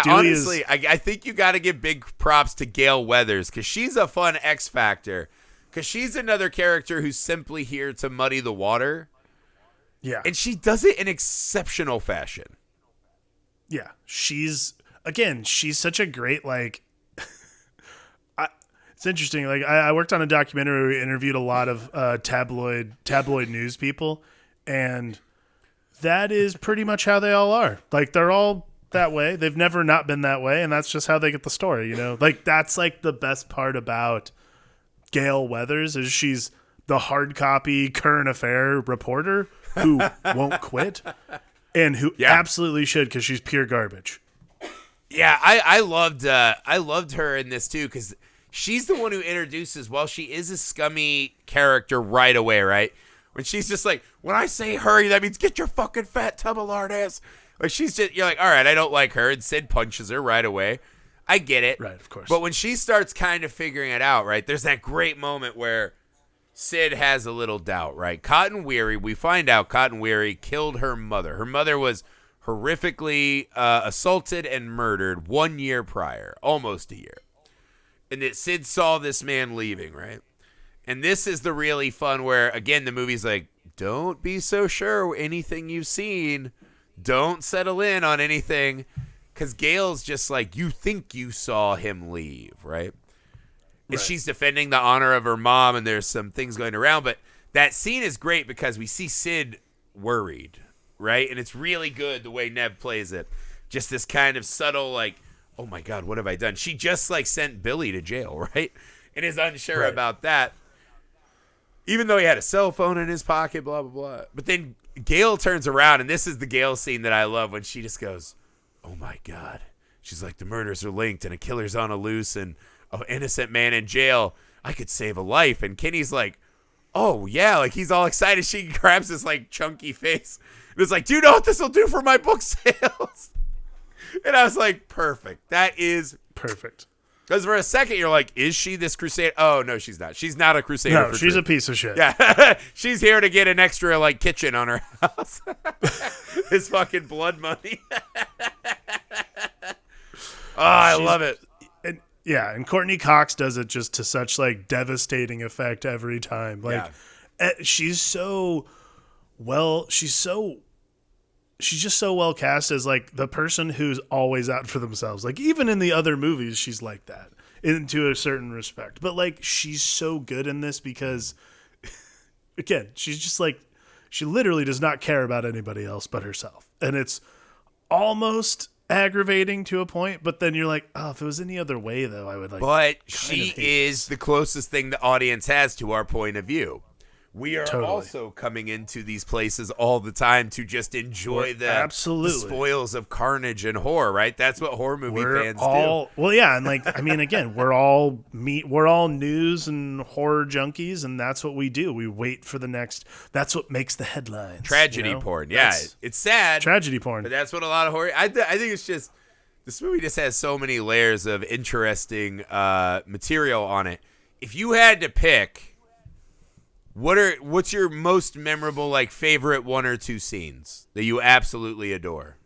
Speaker 1: Honestly, I think you got to give big props to Gale Weathers because she's a fun X Factor. Because she's another character who's simply here to muddy the water.
Speaker 2: Yeah.
Speaker 1: And she does it in exceptional fashion.
Speaker 2: Yeah. She's such a great, like... it's interesting. Like, I worked on a documentary where we interviewed a lot of tabloid news people. And that is pretty much how they all are. Like, they're all that way. They've never not been that way. And that's just how they get the story, you know? Like, that's, like, the best part about Gale Weathers is she's the hard copy current affair reporter who won't quit and who absolutely should because she's pure garbage.
Speaker 1: Yeah, I loved her in this too because she's the one who introduces. Well, she is a scummy character right away, right? When she's just like, when I say hurry, that means get your fucking fat tub of lard ass. Like she's just, you're like, all right, I don't like her, and Sid punches her right away. I get it.
Speaker 2: Right, of course.
Speaker 1: But when she starts kind of figuring it out, right, there's that great moment where Sid has a little doubt, right? We find out Cotton Weary killed her mother. Her mother was horrifically assaulted and murdered 1 year prior, almost a year. And that Sid saw this man leaving, right? And this is the really fun where, again, the movie's like, don't be so sure anything you've seen. Don't settle in on anything. Because Gale's just like, you think you saw him leave, right? And she's defending the honor of her mom, and there's some things going around. But that scene is great because we see Sid worried, right? And it's really good the way Nev plays it. Just this kind of subtle, like, oh, my God, what have I done? She just, like, sent Billy to jail, right? And is unsure about that. Even though he had a cell phone in his pocket, blah, blah, blah. But then Gale turns around, and this is the Gale scene that I love when she just goes, oh my God. She's like, the murders are linked and a killer's on a loose and an innocent man in jail. I could save a life. And Kenny's like, oh yeah. Like he's all excited. She grabs his like chunky face. And it's like, do you know what this will do for my book sales? And I was like, perfect. That is
Speaker 2: perfect.
Speaker 1: Because for a second you're like, is she this crusader? Oh no, she's not. She's not a crusader.
Speaker 2: No, she's a piece of shit.
Speaker 1: Yeah. She's here to get an extra like kitchen on her house. His fucking blood money. I love it.
Speaker 2: And Courtney Cox does it just to such like devastating effect every time. Like she's just so well cast as like the person who's always out for themselves. Like even in the other movies, she's like that into a certain respect. But like she's so good in this because again, she's just like, she literally does not care about anybody else but herself. And it's almost aggravating to a point, but then you're like, oh, if it was any other way though, I would like.
Speaker 1: But she is the closest thing the audience has to our point of view. We are also coming into these places all the time to just enjoy the spoils of carnage and horror, right? That's what horror movie fans do.
Speaker 2: Well, yeah, and like I mean, again, we're all news and horror junkies, and that's what we do. We wait for the next. That's what makes the headlines.
Speaker 1: Tragedy porn, yeah, it's sad.
Speaker 2: Tragedy porn,
Speaker 1: but that's what a lot of horror. I think it's just this movie just has so many layers of interesting material on it. If you had to pick. What's your most memorable, like, favorite one or two scenes that you absolutely adore?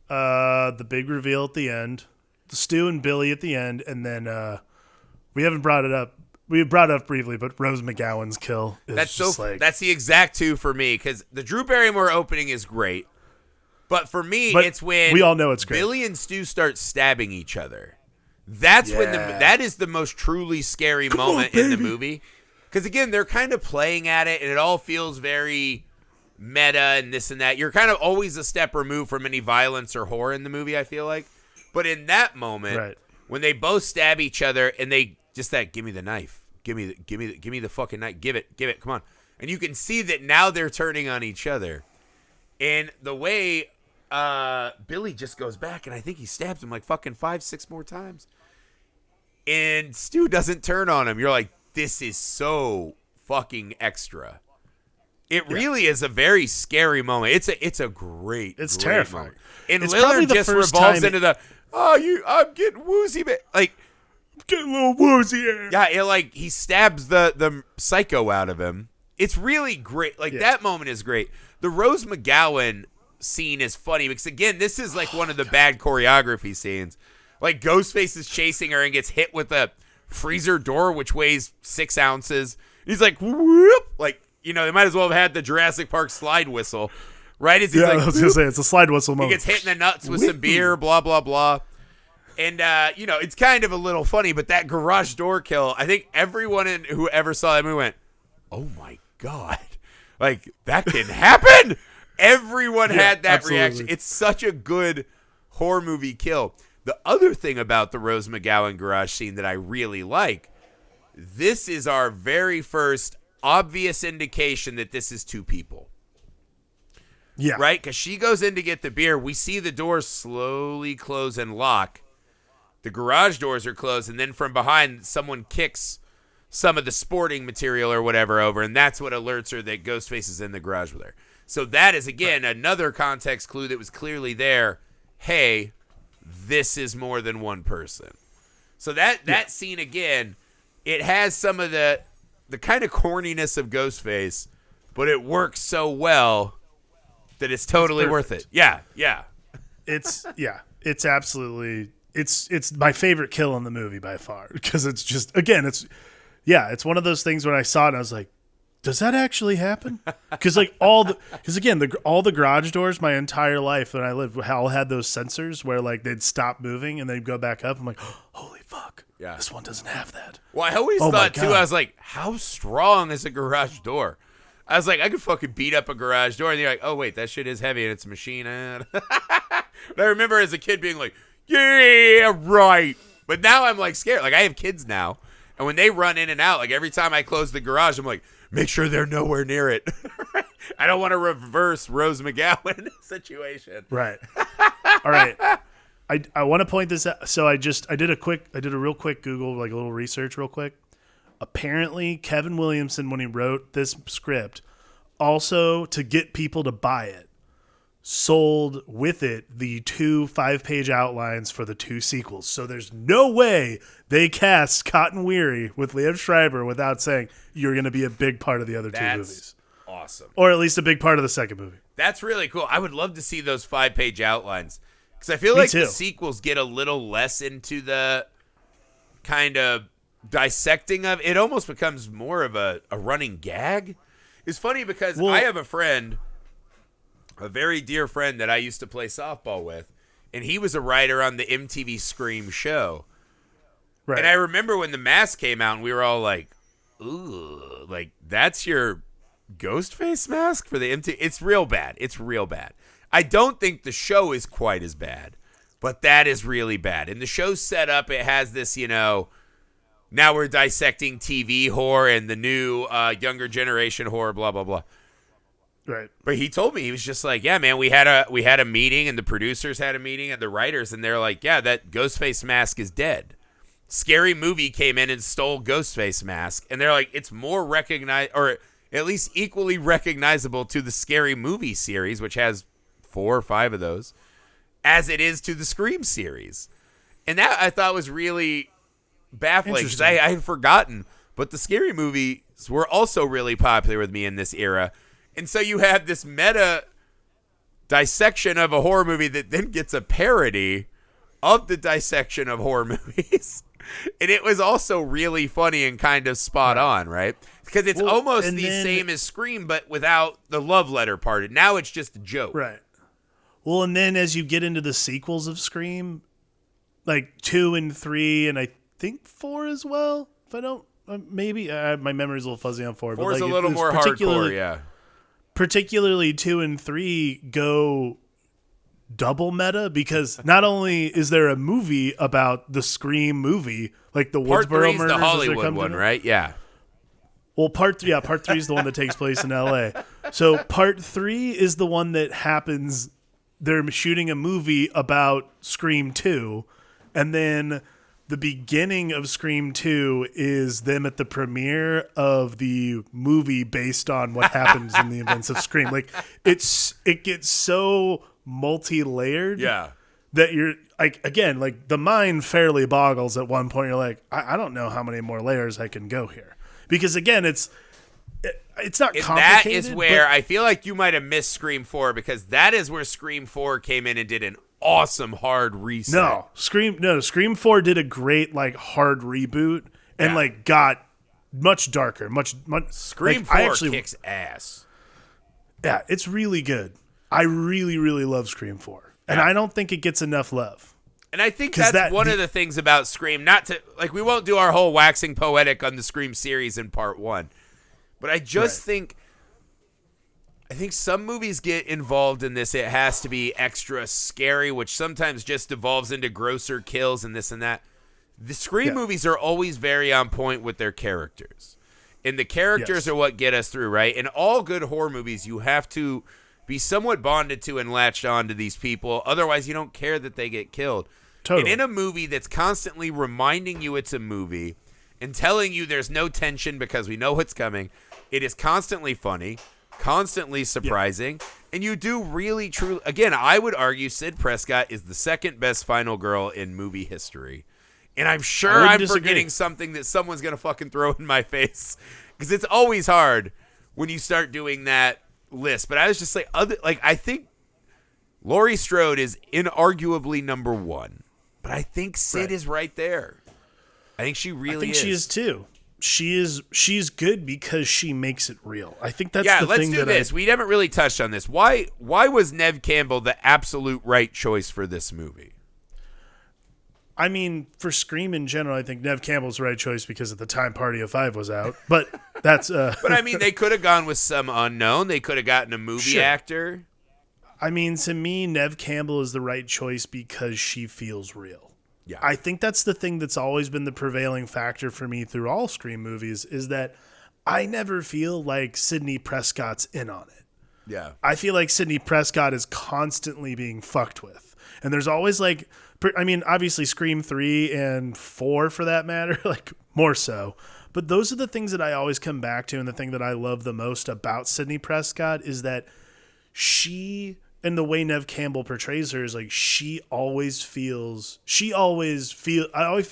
Speaker 2: The big reveal at the end, the Stu and Billy at the end, and then we haven't brought it up. we brought it up briefly, but Rose McGowan's kill is
Speaker 1: that's the exact two for me, because the Drew Barrymore opening is great, but for me, it's when
Speaker 2: we all know it's great.
Speaker 1: Billy and Stu start stabbing each other. That's when that is the most truly scary moment in the movie, because again, they're kind of playing at it, and it all feels very meta and this and that. You're kind of always a step removed from any violence or horror in the movie, I feel like. But in that moment, when they both stab each other and they just give me the knife, give me the fucking knife, give it, come on. And you can see that now they're turning on each other. And the way Billy just goes back, and I think he stabs him like fucking 5-6 more times. And Stu doesn't turn on him. You're like, this is so fucking extra. It really is a very scary moment. It's a great,
Speaker 2: it's
Speaker 1: great
Speaker 2: terrifying.
Speaker 1: moment. And
Speaker 2: it's
Speaker 1: Lillard just revolves into the, I'm getting woozy, man. Like,
Speaker 2: getting a little woozy here.
Speaker 1: Yeah, he stabs the psycho out of him. It's really great. That moment is great. The Rose McGowan scene is funny because, again, this is one of the bad choreography scenes. Like, Ghostface is chasing her and gets hit with a freezer door, which weighs 6 ounces. He's like, whoop. They might as well have had the Jurassic Park slide whistle, right? I was going to say,
Speaker 2: it's a slide whistle moment.
Speaker 1: He gets hit in the nuts with some beer, blah, blah, blah. And, it's kind of a little funny, but that garage door kill, I think everyone who ever saw that movie went, oh, my God. That can happen? Everyone had that reaction. It's such a good horror movie kill. The other thing about the Rose McGowan garage scene that I really like, this is our very first obvious indication that this is two people.
Speaker 2: Yeah.
Speaker 1: Right? Because she goes in to get the beer. We see the doors slowly close and lock. The garage doors are closed, and then from behind, someone kicks some of the sporting material or whatever over, and that's what alerts her that Ghostface is in the garage with her. So that is, again, another context clue that was clearly there. Hey, this is more than one person. So that scene, again, it has some of the kind of corniness of Ghostface, but it works so well that it's totally worth it. Yeah.
Speaker 2: It's absolutely, it's my favorite kill in the movie by far, because it's just, again, it's one of those things when I saw it, I was like, does that actually happen? Because all the garage doors my entire life when I lived all had those sensors where they'd stop moving and they'd go back up. I'm like, holy fuck. Yeah. This one doesn't have that.
Speaker 1: Well, I always thought too, I was like, how strong is a garage door? I was like, I could fucking beat up a garage door. And you're like, oh wait, that shit is heavy and it's a machine. And I remember as a kid being like, yeah, right. But now I'm scared. I have kids now. And when they run in and out, every time I close the garage, I'm like, make sure they're nowhere near it. I don't want to reverse Rose McGowan situation.
Speaker 2: Right. All right. I want to point this out. So I did a real quick Google, a little research real quick. Apparently, Kevin Williamson, when he wrote this script, also to get people to buy it, sold with it the 2 5-page outlines for the 2 sequels. So there's no way they cast Cotton Weary with Liev Schreiber without saying you're going to be a big part of the other 2 movies.
Speaker 1: Awesome.
Speaker 2: Or at least a big part of the second movie.
Speaker 1: That's really cool. I would love to see those 5-page outlines, because I feel like the sequels get a little less into the kind of dissecting of it. Almost becomes more of a running gag. It's funny because I have a friend, a very dear friend that I used to play softball with, and he was a writer on the MTV Scream show. Right. And I remember when The Mask came out, and we were all like, ooh, that's your Ghostface mask for the MTV? It's real bad. It's real bad. I don't think the show is quite as bad, but that is really bad. And the show's set up, it has this, now we're dissecting TV horror and the new younger generation horror, blah, blah, blah.
Speaker 2: Right.
Speaker 1: But he told me, he was just like, yeah, man, we had a meeting, and the producers had a meeting, and the writers, and they're like, yeah, that Ghostface mask is dead. Scary Movie came in and stole Ghostface mask, and they're like, it's more recognized, or at least equally recognizable to the Scary Movie series, which has 4 or 5 of those, as it is to the Scream series. And that I thought was really baffling, because I had forgotten, but the Scary Movies were also really popular with me in this era. And so you have this meta dissection of a horror movie that then gets a parody of the dissection of horror movies. And it was also really funny and kind of spot on, right? Because it's almost the same as Scream, but without the love letter part. Now it's just a joke.
Speaker 2: Right. Well, and then as you get into the sequels of Scream, like 2 and 3, and I think 4 as well, if I don't, maybe, my memory's a little fuzzy on 4.
Speaker 1: 4's
Speaker 2: but like,
Speaker 1: a little more hardcore, yeah.
Speaker 2: Particularly 2 and 3 go double meta, because not only is there a movie about the Scream movie, like the
Speaker 1: Part
Speaker 2: Woodsboro
Speaker 1: 3's
Speaker 2: murders,
Speaker 1: the Hollywood one, right? Yeah.
Speaker 2: Well, part 3 is the one that takes place in LA. So part 3 is the one that happens. They're shooting a movie about Scream 2, and then the beginning of Scream 2 is them at the premiere of the movie based on what happens in the events of Scream. Like it gets so multi-layered, that you're like, again, like the mind fairly boggles at one point. You're like, I don't know how many more layers I can go here, because again, it's not complicated.
Speaker 1: That is where I feel like you might have missed Scream 4, because that is where Scream 4 came in and did an awesome hard reset.
Speaker 2: Scream 4 did a great like hard reboot and like got much darker, much
Speaker 1: Scream
Speaker 2: like,
Speaker 1: 4 kicks ass.
Speaker 2: Yeah, it's really good. I really, really love Scream 4. And I don't think it gets enough love.
Speaker 1: And I think that's one of the things about Scream, not to, like, we won't do our whole waxing poetic on the Scream series in part 1. But I just think some movies get involved in this. It has to be extra scary, which sometimes just evolves into grosser kills and this and that. The Scream movies are always very on point with their characters. And the characters are what get us through, right? In all good horror movies, you have to be somewhat bonded to and latched on to these people. Otherwise, you don't care that they get killed.
Speaker 2: Totally.
Speaker 1: And in a movie that's constantly reminding you it's a movie and telling you there's no tension because we know what's coming, it is constantly funny, constantly surprising, and you do really, truly... Again, I would argue Sid Prescott is the second best final girl in movie history. And I'm sure I'm forgetting something that someone's going to fucking throw in my face, because it's always hard when you start doing that list. But I was just like, I think Laurie Strode is inarguably number 1, but I think Sid is right there. I think she really is.
Speaker 2: I think she is too. She's good because she makes it real. I think that's the
Speaker 1: let's
Speaker 2: thing.
Speaker 1: Do this. We haven't really touched on this. Why was Neve Campbell the absolute right choice for this movie?
Speaker 2: I mean, for Scream in general, I think Neve Campbell's the right choice because at the time Party of Five was out. But that's
Speaker 1: But I mean, they could have gone with some unknown. They could have gotten a movie actor.
Speaker 2: I mean, to me, Neve Campbell is the right choice because she feels real.
Speaker 1: Yeah.
Speaker 2: I think that's the thing that's always been the prevailing factor for me through all Scream movies, is that I never feel like Sidney Prescott's in on it.
Speaker 1: Yeah.
Speaker 2: I feel like Sidney Prescott is constantly being fucked with. And there's always like, I mean, obviously Scream 3 and 4 for that matter, like more so. But those are the things that I always come back to. And the thing that I love the most about Sidney Prescott is that she, and the way Neve Campbell portrays her, is like I always feel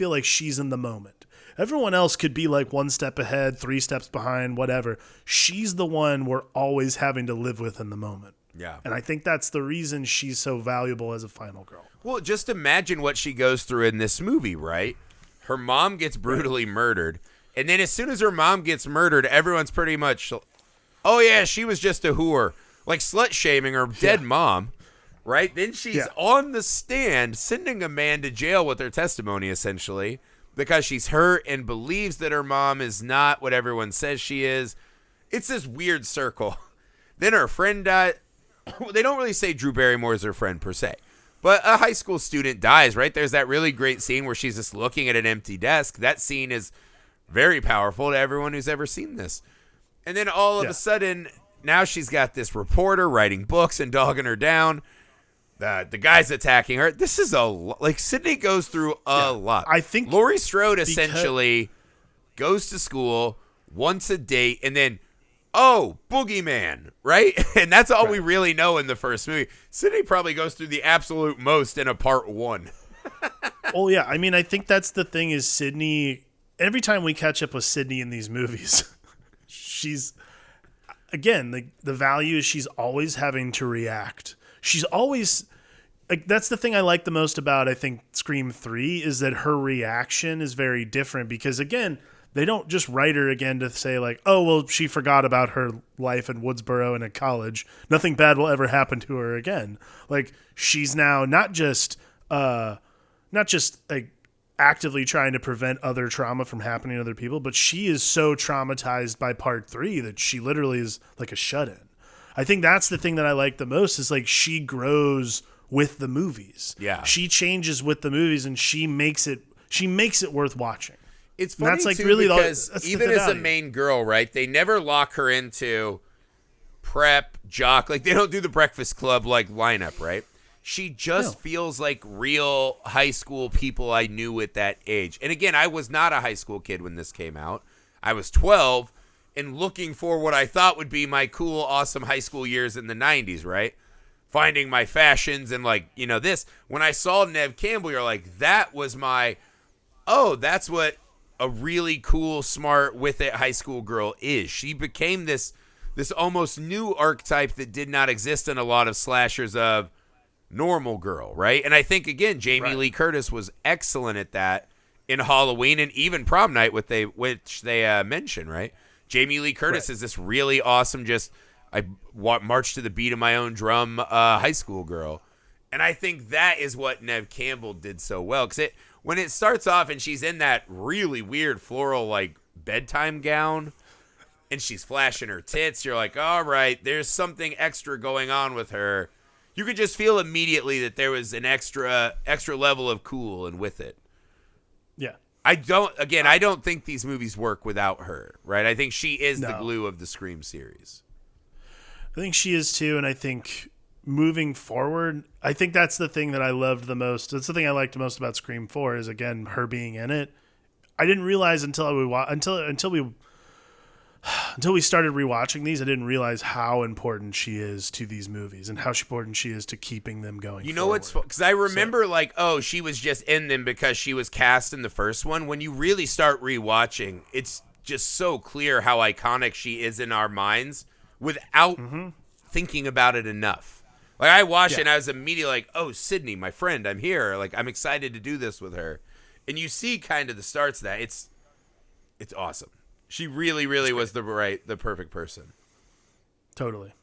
Speaker 2: like she's in the moment. Everyone else could be like 1 step ahead, 3 steps behind, whatever. She's the one we're always having to live with in the moment.
Speaker 1: Yeah.
Speaker 2: And I think that's the reason she's so valuable as a final girl.
Speaker 1: Well, just imagine what she goes through in this movie, right? Her mom gets brutally murdered. And then as soon as her mom gets murdered, everyone's pretty much, oh yeah, she was just a whore. Like slut-shaming her dead mom, right? Then she's on the stand sending a man to jail with her testimony, essentially, because she's hurt and believes that her mom is not what everyone says she is. It's this weird circle. Then her friend died. They don't really say Drew Barrymore is her friend per se, but a high school student dies, right? There's that really great scene where she's just looking at an empty desk. That scene is very powerful to everyone who's ever seen this. And then all of a sudden, now she's got this reporter writing books and dogging her down. The guy's attacking her. This is like Sidney goes through a lot.
Speaker 2: I think
Speaker 1: Laurie Strode essentially goes to school, wants a date, and then, oh, boogeyman, right? And that's all we really know in the first movie. Sidney probably goes through the absolute most in a part 1.
Speaker 2: Oh, yeah. I mean, I think that's the thing is Sidney, every time we catch up with Sidney in these movies, she's, again, the value is she's always having to react. She's always, like that's the thing I like the most about I think Scream 3 is that her reaction is very different because again, they don't just write her again to say like, oh well, she forgot about her life in Woodsboro and at college. Nothing bad will ever happen to her again. Like she's now not just like actively trying to prevent other trauma from happening to other people, but she is so traumatized by part 3 that she literally is like a shut-in. I think that's the thing that I like the most is like she grows with the movies.
Speaker 1: Yeah.
Speaker 2: She changes with the movies and she makes it worth watching.
Speaker 1: It's funny
Speaker 2: that's like
Speaker 1: too
Speaker 2: really
Speaker 1: because
Speaker 2: that's
Speaker 1: even as a main girl, right, they never lock her into prep, jock. Like they don't do the Breakfast Club like lineup, right? She just feels like real high school people I knew at that age. And again, I was not a high school kid when this came out. I was 12 and looking for what I thought would be my cool, awesome high school years in the 90s, right? Finding my fashions and like, you know, this. When I saw Neve Campbell, you're like, that was my, oh, that's what a really cool, smart, with it high school girl is. She became this almost new archetype that did not exist in a lot of slashers of normal girl, right? And I think again, Jamie Lee Curtis was excellent at that in Halloween and even Prom Night, which they mention, right? Jamie Lee Curtis is this really awesome, just I march to the beat of my own drum, high school girl, and I think that is what Neve Campbell did so well because when it starts off and she's in that really weird floral like bedtime gown and she's flashing her tits, you're like, all right, there's something extra going on with her. You could just feel immediately that there was an extra level of cool and with it.
Speaker 2: Yeah.
Speaker 1: I don't think these movies work without her, right? I think she is the glue of the Scream series.
Speaker 2: I think she is too, and I think moving forward, I think that's the thing that I loved the most. That's the thing I liked the most about Scream 4 is again her being in it. I didn't realize until we started rewatching these, I didn't realize how important she is to these movies and how important she is to keeping them going.
Speaker 1: You know what's because I remember like, oh, she was just in them because she was cast in the first one. When you really start rewatching, it's just so clear how iconic she is in our minds without thinking about it enough. Like I watched it and I was immediately like, oh, Sydney, my friend, I'm here. Like I'm excited to do this with her. And you see kind of the starts of that. It's awesome. She really, really was the perfect person.
Speaker 2: Totally.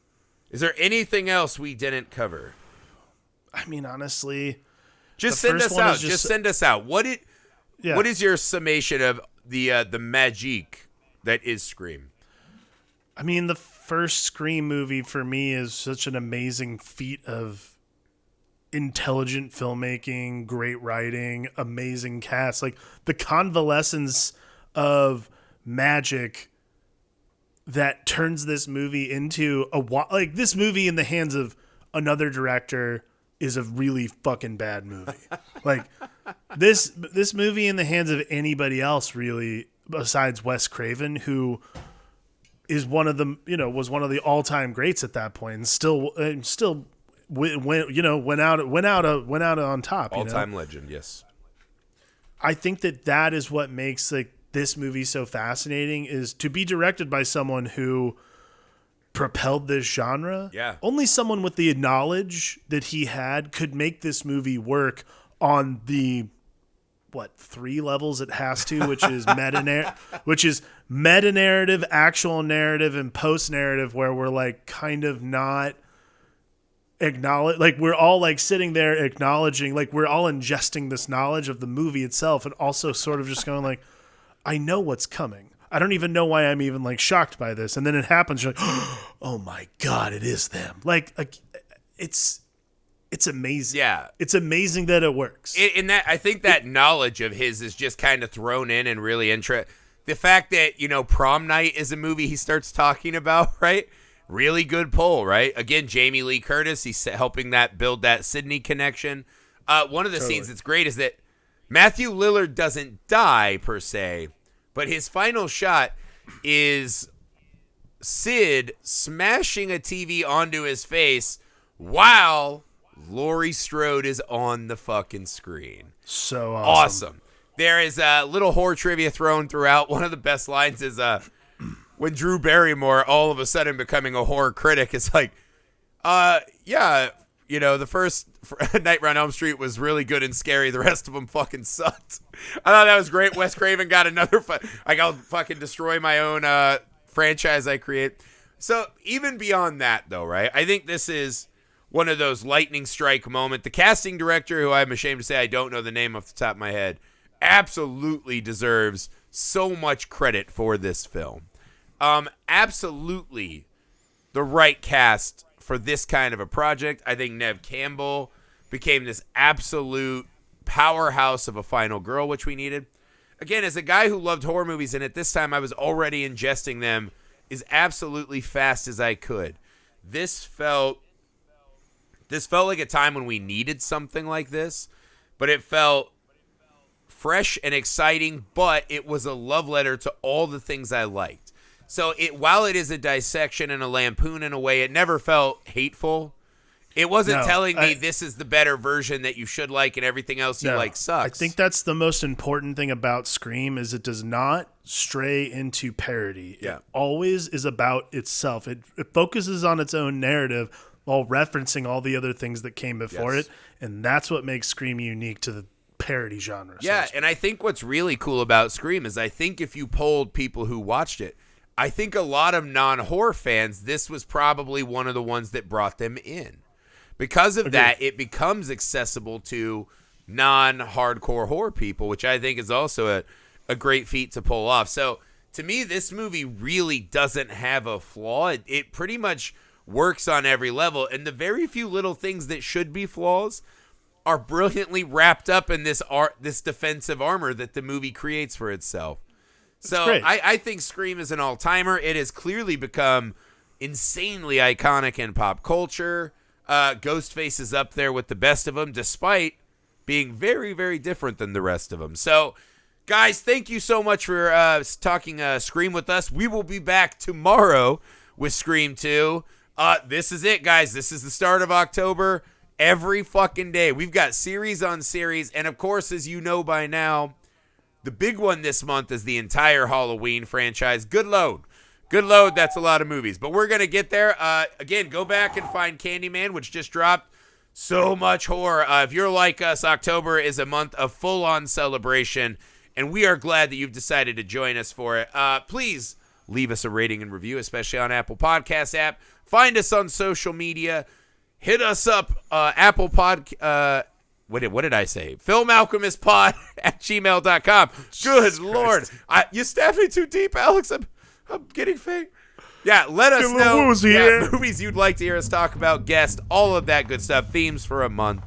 Speaker 1: Is there anything else we didn't cover?
Speaker 2: I mean, honestly,
Speaker 1: just send us out. Just send us out. What is your summation of the magic that is Scream?
Speaker 2: I mean, the first Scream movie for me is such an amazing feat of intelligent filmmaking, great writing, amazing cast. Like the convalescence of magic that turns this movie into like this movie in the hands of another director is a really fucking bad movie. Like this movie in the hands of anybody else really besides Wes Craven, who is one of the, was one of the all-time greats at that point and still went out on top.
Speaker 1: All-time legend, yes.
Speaker 2: I think that is what makes like this movie so fascinating is to be directed by someone who propelled this genre.
Speaker 1: Yeah.
Speaker 2: Only someone with the knowledge that he had could make this movie work on the 3 levels it has to, which is meta narrative, actual narrative, and post narrative, where we're like kind of not acknowledge, like we're all like sitting there acknowledging, like we're all ingesting this knowledge of the movie itself, and also sort of just going like, I know what's coming. I don't even know why I'm even like shocked by this. And then it happens. You're like, oh my God, it is them. Like it's amazing.
Speaker 1: Yeah.
Speaker 2: It's amazing that it works.
Speaker 1: I think that knowledge of his is just kind of thrown in and really interesting. The fact that, Prom Night is a movie he starts talking about, right? Really good pull, right? Again, Jamie Lee Curtis, he's helping that build that Sydney connection. One of the scenes that's great is that Matthew Lillard doesn't die per se, but his final shot is Sid smashing a TV onto his face while Laurie Strode is on the fucking screen.
Speaker 2: So awesome.
Speaker 1: There is a little horror trivia thrown throughout. One of the best lines is when Drew Barrymore all of a sudden becoming a horror critic is like, yeah, the first Nightmare on Elm Street was really good and scary. The rest of them fucking sucked. I thought that was great. Wes Craven got another. I'll fucking destroy my own franchise I create. So even beyond that, though, right? I think this is one of those lightning strike moment. The casting director, who I'm ashamed to say I don't know the name off the top of my head, absolutely deserves so much credit for this film. Absolutely the right cast for this kind of a project. I think Neve Campbell became this absolute powerhouse of a final girl, which we needed. Again, as a guy who loved horror movies, and at this time I was already ingesting them as absolutely fast as I could. This felt like a time when we needed something like this, but it felt fresh and exciting, but it was a love letter to all the things I liked. So while it is a dissection and a lampoon in a way, it never felt hateful. It wasn't telling me this is the better version that you should like and everything else you like sucks.
Speaker 2: I think that's the most important thing about Scream is it does not stray into parody.
Speaker 1: Yeah.
Speaker 2: It always is about itself. It focuses on its own narrative while referencing all the other things that came before it. And that's what makes Scream unique to the parody genre.
Speaker 1: Yeah, and I think what's really cool about Scream is I think if you polled people who watched it, I think a lot of non-horror fans, this was probably one of the ones that brought them in. Because of that, it becomes accessible to non-hardcore horror people, which I think is also a great feat to pull off. So to me, this movie really doesn't have a flaw. It pretty much works on every level. And the very few little things that should be flaws are brilliantly wrapped up in this defensive armor that the movie creates for itself. So I think Scream is an all-timer. It has clearly become insanely iconic in pop culture. Ghostface is up there with the best of them, despite being very, very different than the rest of them. So, guys, thank you so much for talking Scream with us. We will be back tomorrow with Scream 2. This is it, guys. This is the start of October. Every fucking day. We've got series on series. And, of course, as you know by now, the big one this month is the entire Halloween franchise. Good load. Good load. That's a lot of movies. But we're going to get there. Again, go back and find Candyman, which just dropped. So much horror. If you're like us, October is a month of full-on celebration. And we are glad that you've decided to join us for it. Please leave us a rating and review, especially on Apple Podcast app. Find us on social media. Hit us up, Apple Pod... What did I say? FilmAlchemistPod at gmail.com. Good Lord. You stabbed me too deep, Alex. I'm getting faint. Yeah, let us know movies you'd like to hear us talk about, guests, all of that good stuff, themes for a month.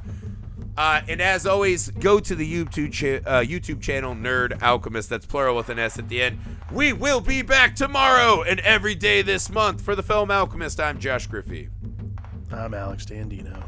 Speaker 1: And as always, go to the YouTube channel, Nerd Alchemist. That's plural with an S at the end. We will be back tomorrow and every day this month for the Film Alchemist. I'm Josh Griffey.
Speaker 2: I'm Alex Dandino.